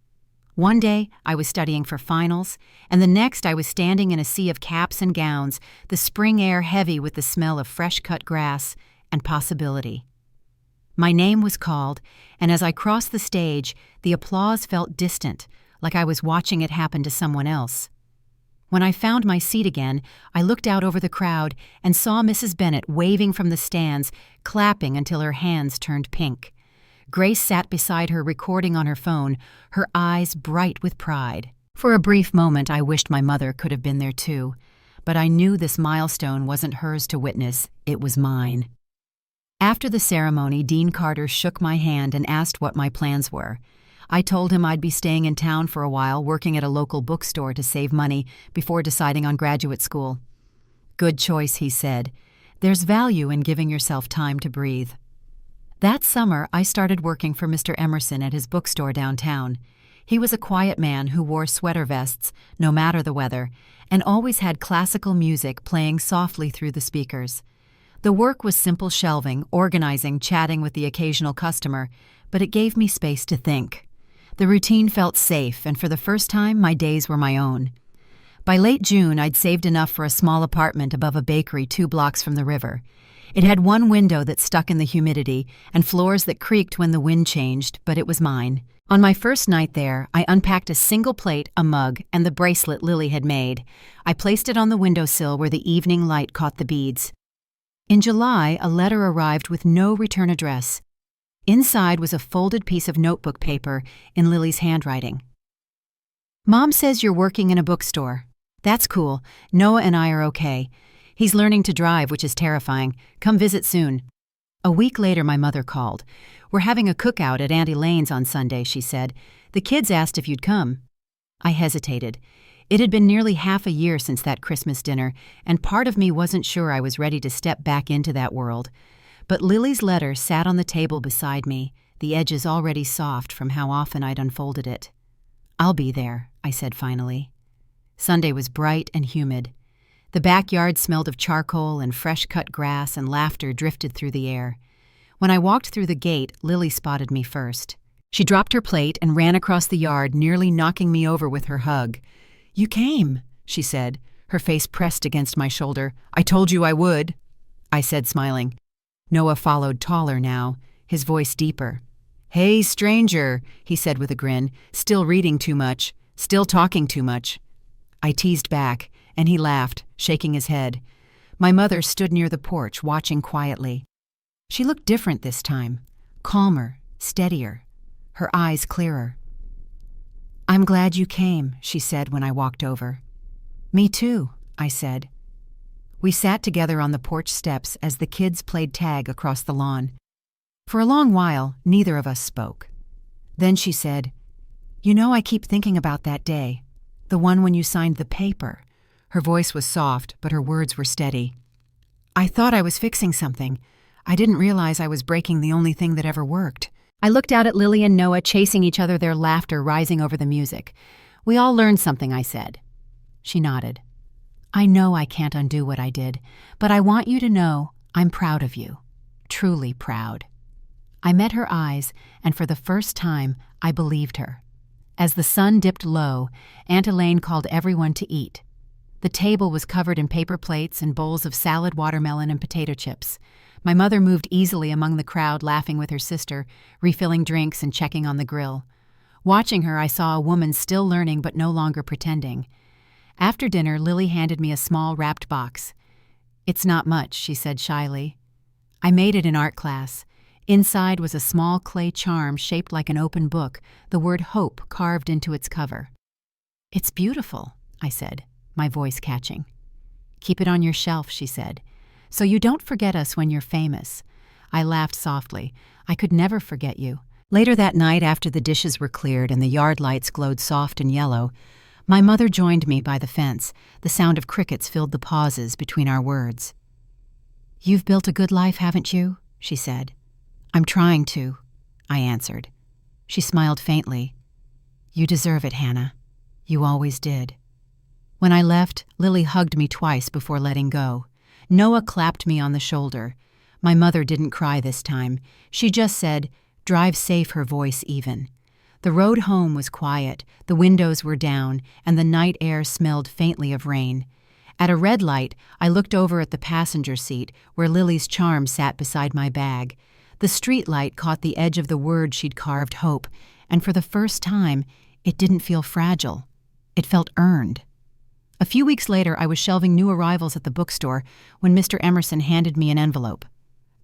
One day, I was studying for finals, and the next I was standing in a sea of caps and gowns, the spring air heavy with the smell of fresh-cut grass and possibility. My name was called, and as I crossed the stage, the applause felt distant, like I was watching it happen to someone else. When I found my seat again, I looked out over the crowd and saw Mrs. Bennett waving from the stands, clapping until her hands turned pink. Grace sat beside her, recording on her phone, her eyes bright with pride. For a brief moment, I wished my mother could have been there too, but I knew this milestone wasn't hers to witness, it was mine. After the ceremony, Dean Carter shook my hand and asked what my plans were. I told him I'd be staying in town for a while, working at a local bookstore to save money before deciding on graduate school. "Good choice," he said. There's value in giving yourself time to breathe. That summer, I started working for Mr. Emerson at his bookstore downtown. He was a quiet man who wore sweater vests, no matter the weather, and always had classical music playing softly through the speakers. The work was simple shelving, organizing, chatting with the occasional customer, but it gave me space to think. The routine felt safe, and for the first time, my days were my own. By late June, I'd saved enough for a small apartment above a bakery 2 blocks from the river. It had one window that stuck in the humidity and floors that creaked when the wind changed, but it was mine. On my first night there, I unpacked a single plate, a mug, and the bracelet Lily had made. I placed it on the windowsill where the evening light caught the beads. In July, a letter arrived with no return address. Inside was a folded piece of notebook paper in Lily's handwriting. Mom says you're working in a bookstore. That's cool. Noah and I are okay. He's learning to drive, which is terrifying. Come visit soon. A week later, my mother called. We're having a cookout at Aunt Elaine's on Sunday, she said. The kids asked if you'd come. I hesitated. It had been nearly half a year since that Christmas dinner, and part of me wasn't sure I was ready to step back into that world. But Lily's letter sat on the table beside me, the edges already soft from how often I'd unfolded it. I'll be there, I said finally. Sunday was bright and humid. The backyard smelled of charcoal and fresh-cut grass, and laughter drifted through the air. When I walked through the gate, Lily spotted me first. She dropped her plate and ran across the yard, nearly knocking me over with her hug. "You came," she said, her face pressed against my shoulder. "I told you I would," I said, smiling. Noah followed, taller now, his voice deeper. "Hey, stranger," he said with a grin, "still reading too much, still talking too much." I teased back, and he laughed, shaking his head. My mother stood near the porch, watching quietly. She looked different this time, calmer, steadier, her eyes clearer. "I'm glad you came," she said when I walked over. "Me too," I said. We sat together on the porch steps as the kids played tag across the lawn. For a long while, neither of us spoke. Then she said, "You know, I keep thinking about that day, the one when you signed the paper." Her voice was soft, but her words were steady. "I thought I was fixing something. I didn't realize I was breaking the only thing that ever worked." I looked out at Lily and Noah chasing each other, their laughter rising over the music. "We all learned something," I said. She nodded. "I know I can't undo what I did, but I want you to know I'm proud of you. Truly proud." I met her eyes, and for the first time, I believed her. As the sun dipped low, Aunt Elaine called everyone to eat. The table was covered in paper plates and bowls of salad, watermelon, and potato chips. My mother moved easily among the crowd, laughing with her sister, refilling drinks and checking on the grill. Watching her, I saw a woman still learning but no longer pretending. After dinner, Lily handed me a small wrapped box. "It's not much," she said shyly. "I made it in art class. Inside was a small clay charm shaped like an open book, the word hope carved into its cover." "It's beautiful," I said, my voice catching. "Keep it on your shelf," she said, "so you don't forget us when you're famous." I laughed softly. I could never forget you. Later that night, after the dishes were cleared and the yard lights glowed soft and yellow, my mother joined me by the fence. The sound of crickets filled the pauses between our words. "You've built a good life, haven't you?" she said. "I'm trying to," I answered. She smiled faintly. "You deserve it, Hannah. You always did." When I left, Lily hugged me twice before letting go. Noah clapped me on the shoulder. My mother didn't cry this time. She just said, "Drive safe," her voice even. The road home was quiet, the windows were down, and the night air smelled faintly of rain. At a red light, I looked over at the passenger seat, where Lily's charm sat beside my bag. The street light caught the edge of the word she'd carved, hope, and for the first time, it didn't feel fragile. It felt earned. A few weeks later, I was shelving new arrivals at the bookstore when Mr. Emerson handed me an envelope.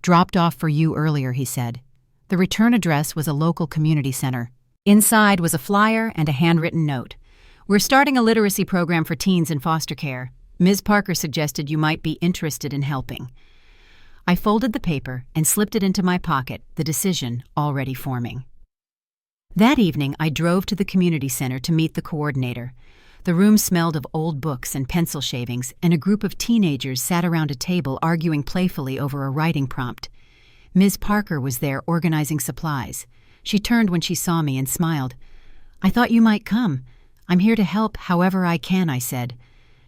"Dropped off for you earlier," he said. The return address was a local community center. Inside was a flyer and a handwritten note. "We're starting a literacy program for teens in foster care. Ms. Parker suggested you might be interested in helping." I folded the paper and slipped it into my pocket, the decision already forming. That evening, I drove to the community center to meet the coordinator. The room smelled of old books and pencil shavings, and a group of teenagers sat around a table arguing playfully over a writing prompt. Ms. Parker was there organizing supplies. She turned when she saw me and smiled. "I thought you might come. I'm here to help however I can," I said.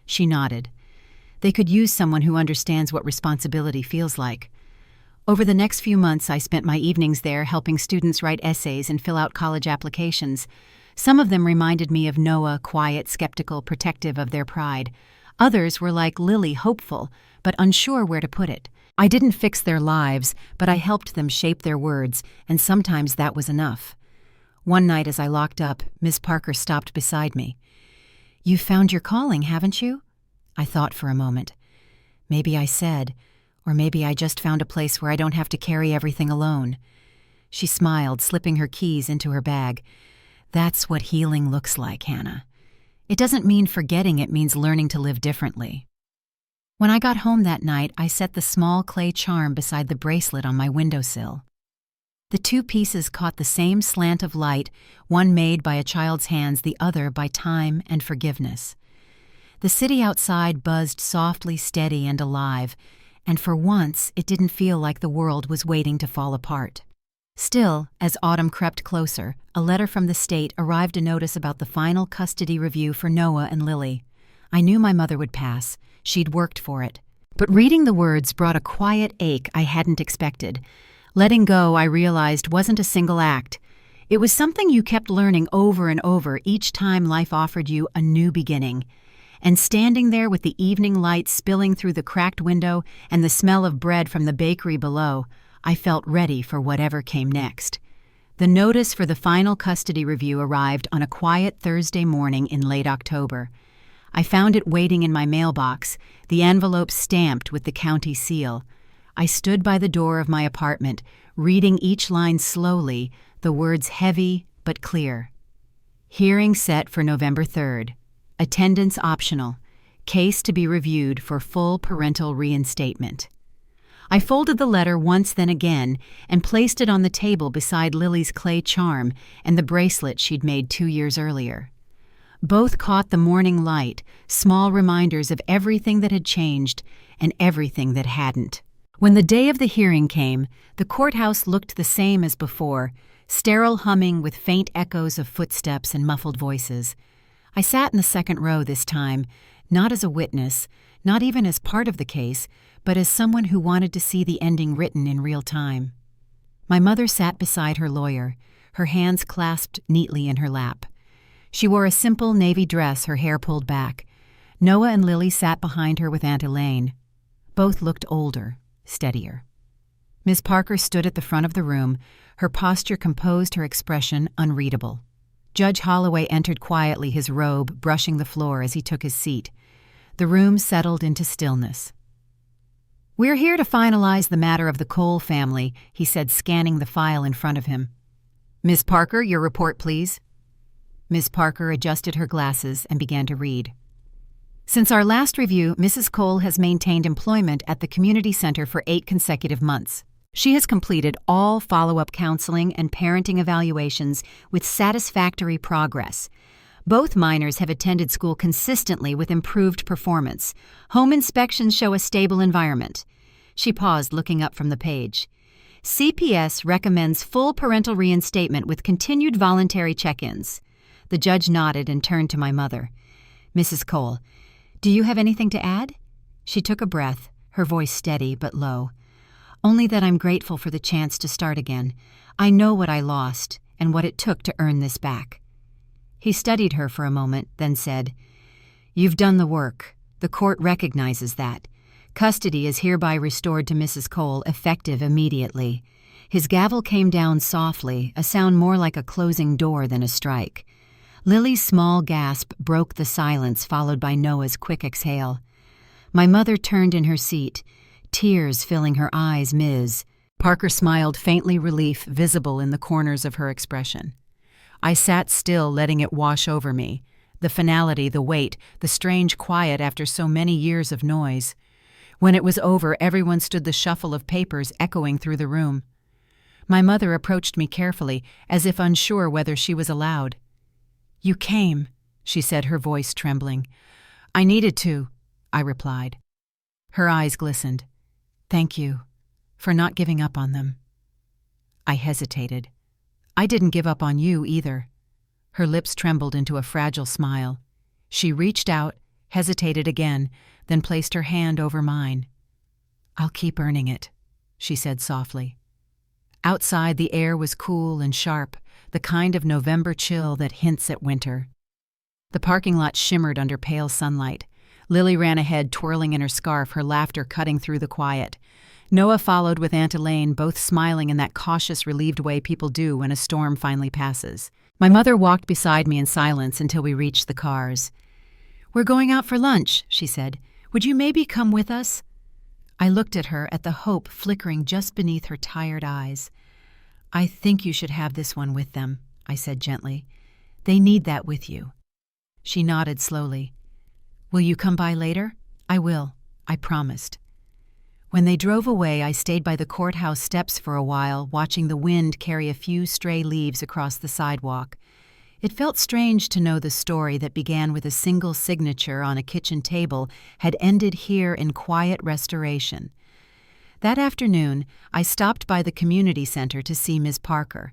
She nodded. They could use someone who understands what responsibility feels like. Over the next few months, I spent my evenings there helping students write essays and fill out college applications. Some of them reminded me of Noah, quiet, skeptical, protective of their pride. Others were like Lily, hopeful, but unsure where to put it. I didn't fix their lives, but I helped them shape their words, and sometimes that was enough. One night as I locked up, Miss Parker stopped beside me. "You've found your calling, haven't you?" I thought for a moment. Maybe I said, or maybe I just found a place where I don't have to carry everything alone. She smiled, slipping her keys into her bag. "That's what healing looks like, Hannah. It doesn't mean forgetting, it means learning to live differently." When I got home that night, I set the small clay charm beside the bracelet on my windowsill. The two pieces caught the same slant of light, one made by a child's hands, the other by time and forgiveness. The city outside buzzed softly, steady, and alive, and for once it didn't feel like the world was waiting to fall apart. Still, as autumn crept closer, a letter from the state arrived to notice about the final custody review for Noah and Lily. I knew my mother would pass. She'd worked for it. But reading the words brought a quiet ache I hadn't expected. Letting go, I realized, wasn't a single act. It was something you kept learning over and over each time life offered you a new beginning. And standing there with the evening light spilling through the cracked window and the smell of bread from the bakery below, I felt ready for whatever came next. The notice for the final custody review arrived on a quiet Thursday morning in late October. I found it waiting in my mailbox, the envelope stamped with the county seal. I stood by the door of my apartment, reading each line slowly, the words heavy but clear. Hearing set for November 3rd. Attendance optional. Case to be reviewed for full parental reinstatement. I folded the letter once, then again, and placed it on the table beside Lily's clay charm and the bracelet she'd made 2 years earlier. Both caught the morning light, small reminders of everything that had changed and everything that hadn't. When the day of the hearing came, the courthouse looked the same as before, sterile humming with faint echoes of footsteps and muffled voices. I sat in the second row this time, not as a witness, not even as part of the case, but as someone who wanted to see the ending written in real time. My mother sat beside her lawyer, her hands clasped neatly in her lap. She wore a simple navy dress, her hair pulled back. Noah and Lily sat behind her with Aunt Elaine. Both looked older, steadier. Miss Parker stood at the front of the room, her posture composed, her expression unreadable. Judge Holloway entered quietly, his robe brushing the floor as he took his seat. The room settled into stillness. "We're here to finalize the matter of the Cole family," he said, scanning the file in front of him. "Miss Parker, your report, please." Miss Parker adjusted her glasses and began to read. "Since our last review, Mrs. Cole has maintained employment at the community center for 8 consecutive months. She has completed all follow-up counseling and parenting evaluations with satisfactory progress. Both minors have attended school consistently with improved performance. Home inspections show a stable environment." She paused, looking up from the page. "CPS recommends full parental reinstatement with continued voluntary check-ins." The judge nodded and turned to my mother. "Mrs. Cole, do you have anything to add?" She took a breath, her voice steady but low. "Only that I'm grateful for the chance to start again. I know what I lost and what it took to earn this back." He studied her for a moment, then said, "You've done the work. The court recognizes that. Custody is hereby restored to Mrs. Cole, effective immediately." His gavel came down softly, a sound more like a closing door than a strike. Lily's small gasp broke the silence, followed by Noah's quick exhale. My mother turned in her seat, tears filling her eyes. "Ms. Parker smiled, faintly, relief visible in the corners of her expression. I sat still, letting it wash over me. The finality, the weight, the strange quiet after so many years of noise. When it was over, everyone stood, the shuffle of papers echoing through the room. My mother approached me carefully, as if unsure whether she was allowed. "You came," she said, her voice trembling. I needed to, I replied. Her eyes glistened. Thank you for not giving up on them. I hesitated. I didn't give up on you either. Her lips trembled into a fragile smile. She reached out, hesitated again, then placed her hand over mine. I'll keep earning it, she said softly. Outside, the air was cool and sharp, the kind of November chill that hints at winter. The parking lot shimmered under pale sunlight. Lily ran ahead, twirling in her scarf, her laughter cutting through the quiet. Noah followed with Aunt Elaine, both smiling in that cautious, relieved way people do when a storm finally passes. My mother walked beside me in silence until we reached the cars. We're going out for lunch, she said. Would you maybe come with us? I looked at her, at the hope flickering just beneath her tired eyes. I think you should have this one with them, I said gently. They need that with you. She nodded slowly. Will you come by later? I will, I promised. When they drove away, I stayed by the courthouse steps for a while, watching the wind carry a few stray leaves across the sidewalk. It felt strange to know the story that began with a single signature on a kitchen table had ended here in quiet restoration. That afternoon, I stopped by the community center to see Ms. Parker.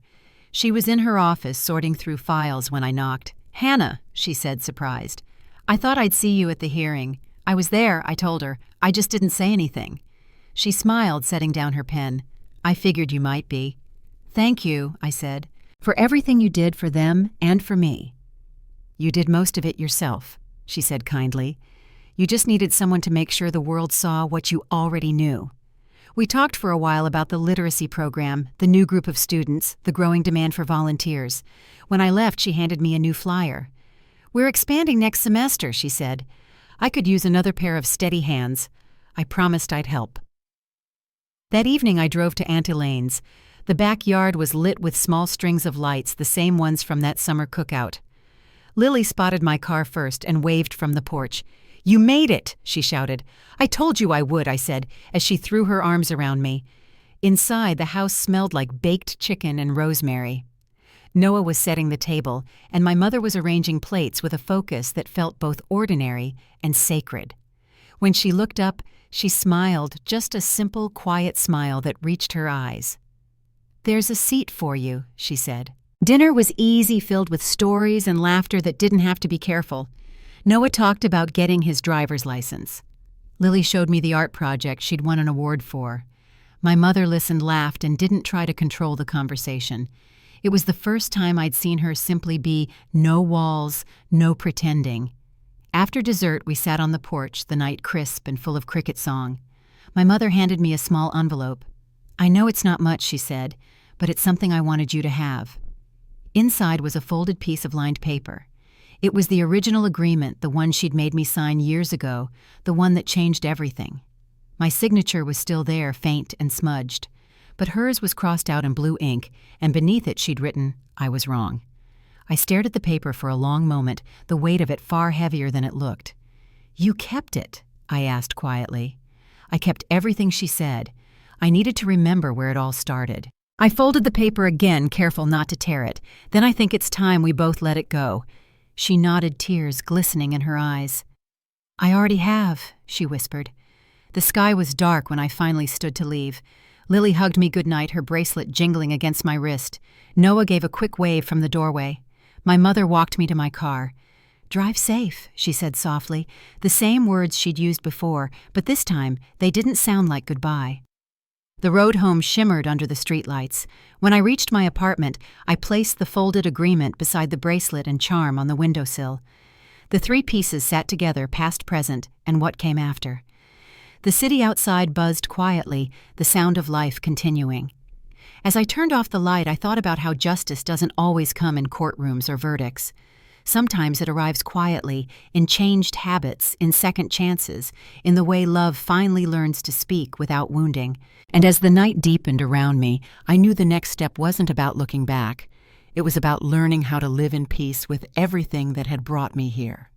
She was in her office sorting through files when I knocked. Hannah, she said, surprised. I thought I'd see you at the hearing. I was there, I told her. I just didn't say anything. She smiled, setting down her pen. I figured you might be. Thank you, I said, for everything you did for them and for me. You did most of it yourself, she said kindly. You just needed someone to make sure the world saw what you already knew. We talked for a while about the literacy program, the new group of students, the growing demand for volunteers. When I left, she handed me a new flyer. We're expanding next semester, she said. I could use another pair of steady hands. I promised I'd help. That evening I drove to Aunt Elaine's. The backyard was lit with small strings of lights, the same ones from that summer cookout. Lily spotted my car first and waved from the porch. You made it, she shouted. I told you I would, I said, as she threw her arms around me. Inside, the house smelled like baked chicken and rosemary. Noah was setting the table, and my mother was arranging plates with a focus that felt both ordinary and sacred. When she looked up, she smiled, just a simple, quiet smile that reached her eyes. There's a seat for you, she said. Dinner was easy, filled with stories and laughter that didn't have to be careful. Noah talked about getting his driver's license. Lily showed me the art project she'd won an award for. My mother listened, laughed, and didn't try to control the conversation. It was the first time I'd seen her simply be no walls, no pretending. After dessert, we sat on the porch, the night crisp and full of cricket song. My mother handed me a small envelope. I know it's not much, she said, but it's something I wanted you to have. Inside was a folded piece of lined paper. It was the original agreement, the one she'd made me sign years ago, the one that changed everything. My signature was still there, faint and smudged, but hers was crossed out in blue ink, and beneath it she'd written, I was wrong. I stared at the paper for a long moment, the weight of it far heavier than it looked. You kept it, I asked quietly. I kept everything she said. I needed to remember where it all started. I folded the paper again, careful not to tear it. Then I think it's time we both let it go. She nodded, tears glistening in her eyes. I already have, she whispered. The sky was dark when I finally stood to leave. Lily hugged me goodnight, her bracelet jingling against my wrist. Noah gave a quick wave from the doorway. My mother walked me to my car. Drive safe, she said softly, the same words she'd used before, but this time they didn't sound like goodbye. The road home shimmered under the streetlights. When I reached my apartment, I placed the folded agreement beside the bracelet and charm on the windowsill. The three pieces sat together, past, present, and what came after. The city outside buzzed quietly, the sound of life continuing. As I turned off the light, I thought about how justice doesn't always come in courtrooms or verdicts. Sometimes it arrives quietly, in changed habits, in second chances, in the way love finally learns to speak without wounding. And as the night deepened around me, I knew the next step wasn't about looking back. It was about learning how to live in peace with everything that had brought me here.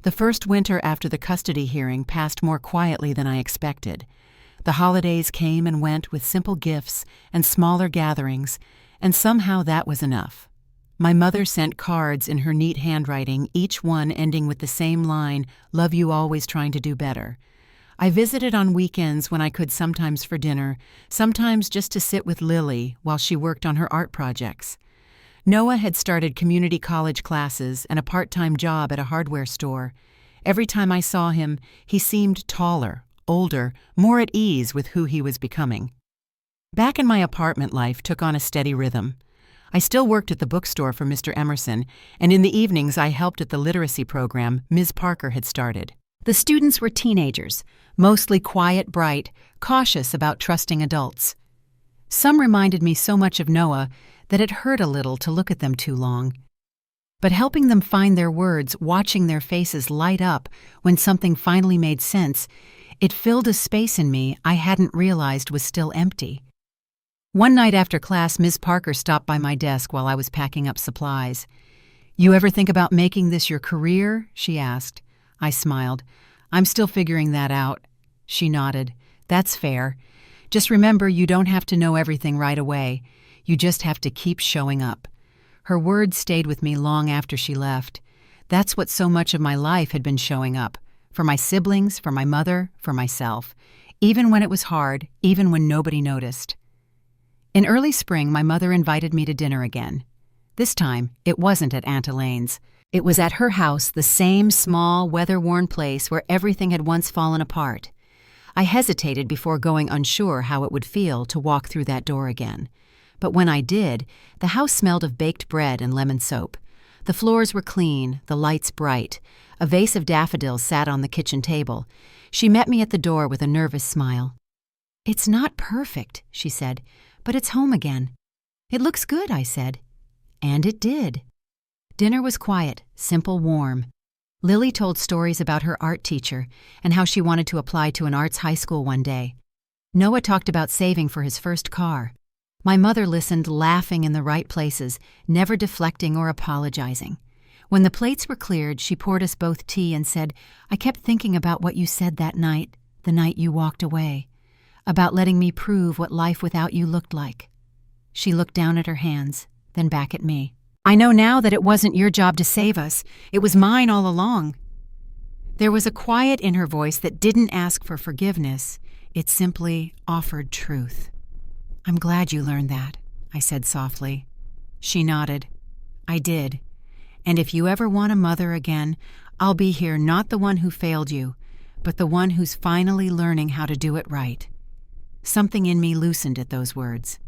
The first winter after the custody hearing passed more quietly than I expected. The holidays came and went with simple gifts and smaller gatherings, and somehow that was enough. My mother sent cards in her neat handwriting, each one ending with the same line, "Love you always, trying to do better." I visited on weekends when I could, sometimes for dinner, sometimes just to sit with Lily while she worked on her art projects. Noah had started community college classes and a part-time job at a hardware store. Every time I saw him, he seemed taller, older, more at ease with who he was becoming. Back in my apartment, life took on a steady rhythm. I still worked at the bookstore for Mr. Emerson, and in the evenings I helped at the literacy program Ms. Parker had started. The students were teenagers, mostly quiet, bright, cautious about trusting adults. Some reminded me so much of Noah that it hurt a little to look at them too long. But helping them find their words, watching their faces light up when something finally made sense, it filled a space in me I hadn't realized was still empty. One night after class, Ms. Parker stopped by my desk while I was packing up supplies. "You ever think about making this your career?" she asked. I smiled. "I'm still figuring that out." She nodded. "That's fair. Just remember, you don't have to know everything right away. You just have to keep showing up." Her words stayed with me long after she left. That's what so much of my life had been, showing up. For my siblings, for my mother, for myself. Even when it was hard, even when nobody noticed. In early spring, my mother invited me to dinner again. This time, it wasn't at Aunt Elaine's. It was at her house, the same small, weather-worn place where everything had once fallen apart. I hesitated before going, unsure how it would feel to walk through that door again. But when I did, the house smelled of baked bread and lemon soap. The floors were clean, the lights bright. A vase of daffodils sat on the kitchen table. She met me at the door with a nervous smile. "It's not perfect," she said, "but it's home again." "It looks good," I said. And it did. Dinner was quiet, simple, warm. Lily told stories about her art teacher and how she wanted to apply to an arts high school one day. Noah talked about saving for his first car. My mother listened, laughing in the right places, never deflecting or apologizing. When the plates were cleared, she poured us both tea and said, "I kept thinking about what you said that night, the night you walked away, about letting me prove what life without you looked like." She looked down at her hands, then back at me. "I know now that it wasn't your job to save us. It was mine all along." There was a quiet in her voice that didn't ask for forgiveness. It simply offered truth. "I'm glad you learned that," I said softly. She nodded. "I did. And if you ever want a mother again, I'll be here, not the one who failed you, but the one who's finally learning how to do it right." Something in me loosened at those words.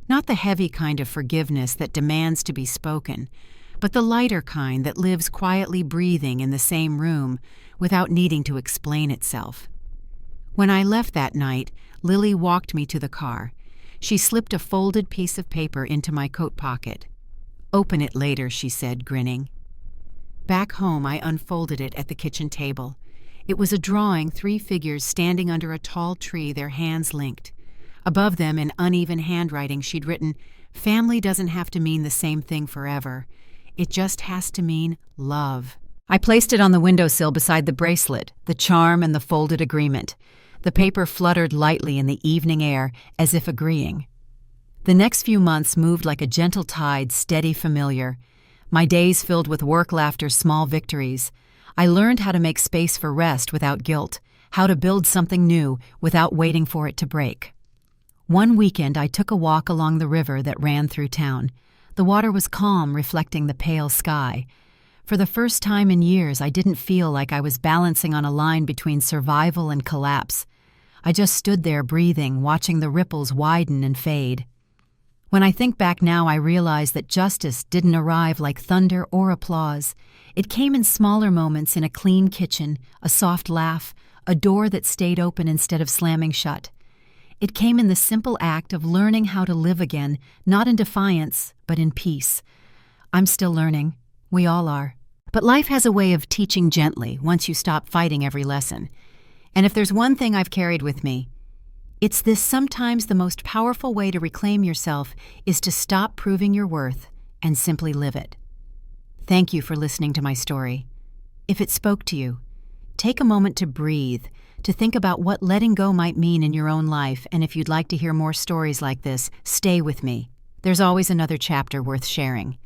Not the heavy kind of forgiveness that demands to be spoken, but the lighter kind that lives quietly breathing in the same room without needing to explain itself. When I left that night, Lily walked me to the car. She slipped a folded piece of paper into my coat pocket. "Open it later," she said, grinning. Back home, I unfolded it at the kitchen table. It was a drawing, 3 figures standing under a tall tree, their hands linked. Above them, in uneven handwriting, she'd written, "Family doesn't have to mean the same thing forever. It just has to mean love." I placed it on the windowsill beside the bracelet, the charm, and the folded agreement. The paper fluttered lightly in the evening air, as if agreeing. The next few months moved like a gentle tide, steady, familiar. My days filled with work, laughter, small victories. I learned how to make space for rest without guilt, how to build something new without waiting for it to break. One weekend, I took a walk along the river that ran through town. The water was calm, reflecting the pale sky. For the first time in years, I didn't feel like I was balancing on a line between survival and collapse. I just stood there breathing, watching the ripples widen and fade. When I think back now, I realize that justice didn't arrive like thunder or applause. It came in smaller moments, in a clean kitchen, a soft laugh, a door that stayed open instead of slamming shut. It came in the simple act of learning how to live again, not in defiance, but in peace. I'm still learning. We all are. But life has a way of teaching gently once you stop fighting every lesson. And if there's one thing I've carried with me, it's this: sometimes the most powerful way to reclaim yourself is to stop proving your worth and simply live it. Thank you for listening to my story. If it spoke to you, take a moment to breathe, to think about what letting go might mean in your own life, and if you'd like to hear more stories like this, stay with me. There's always another chapter worth sharing.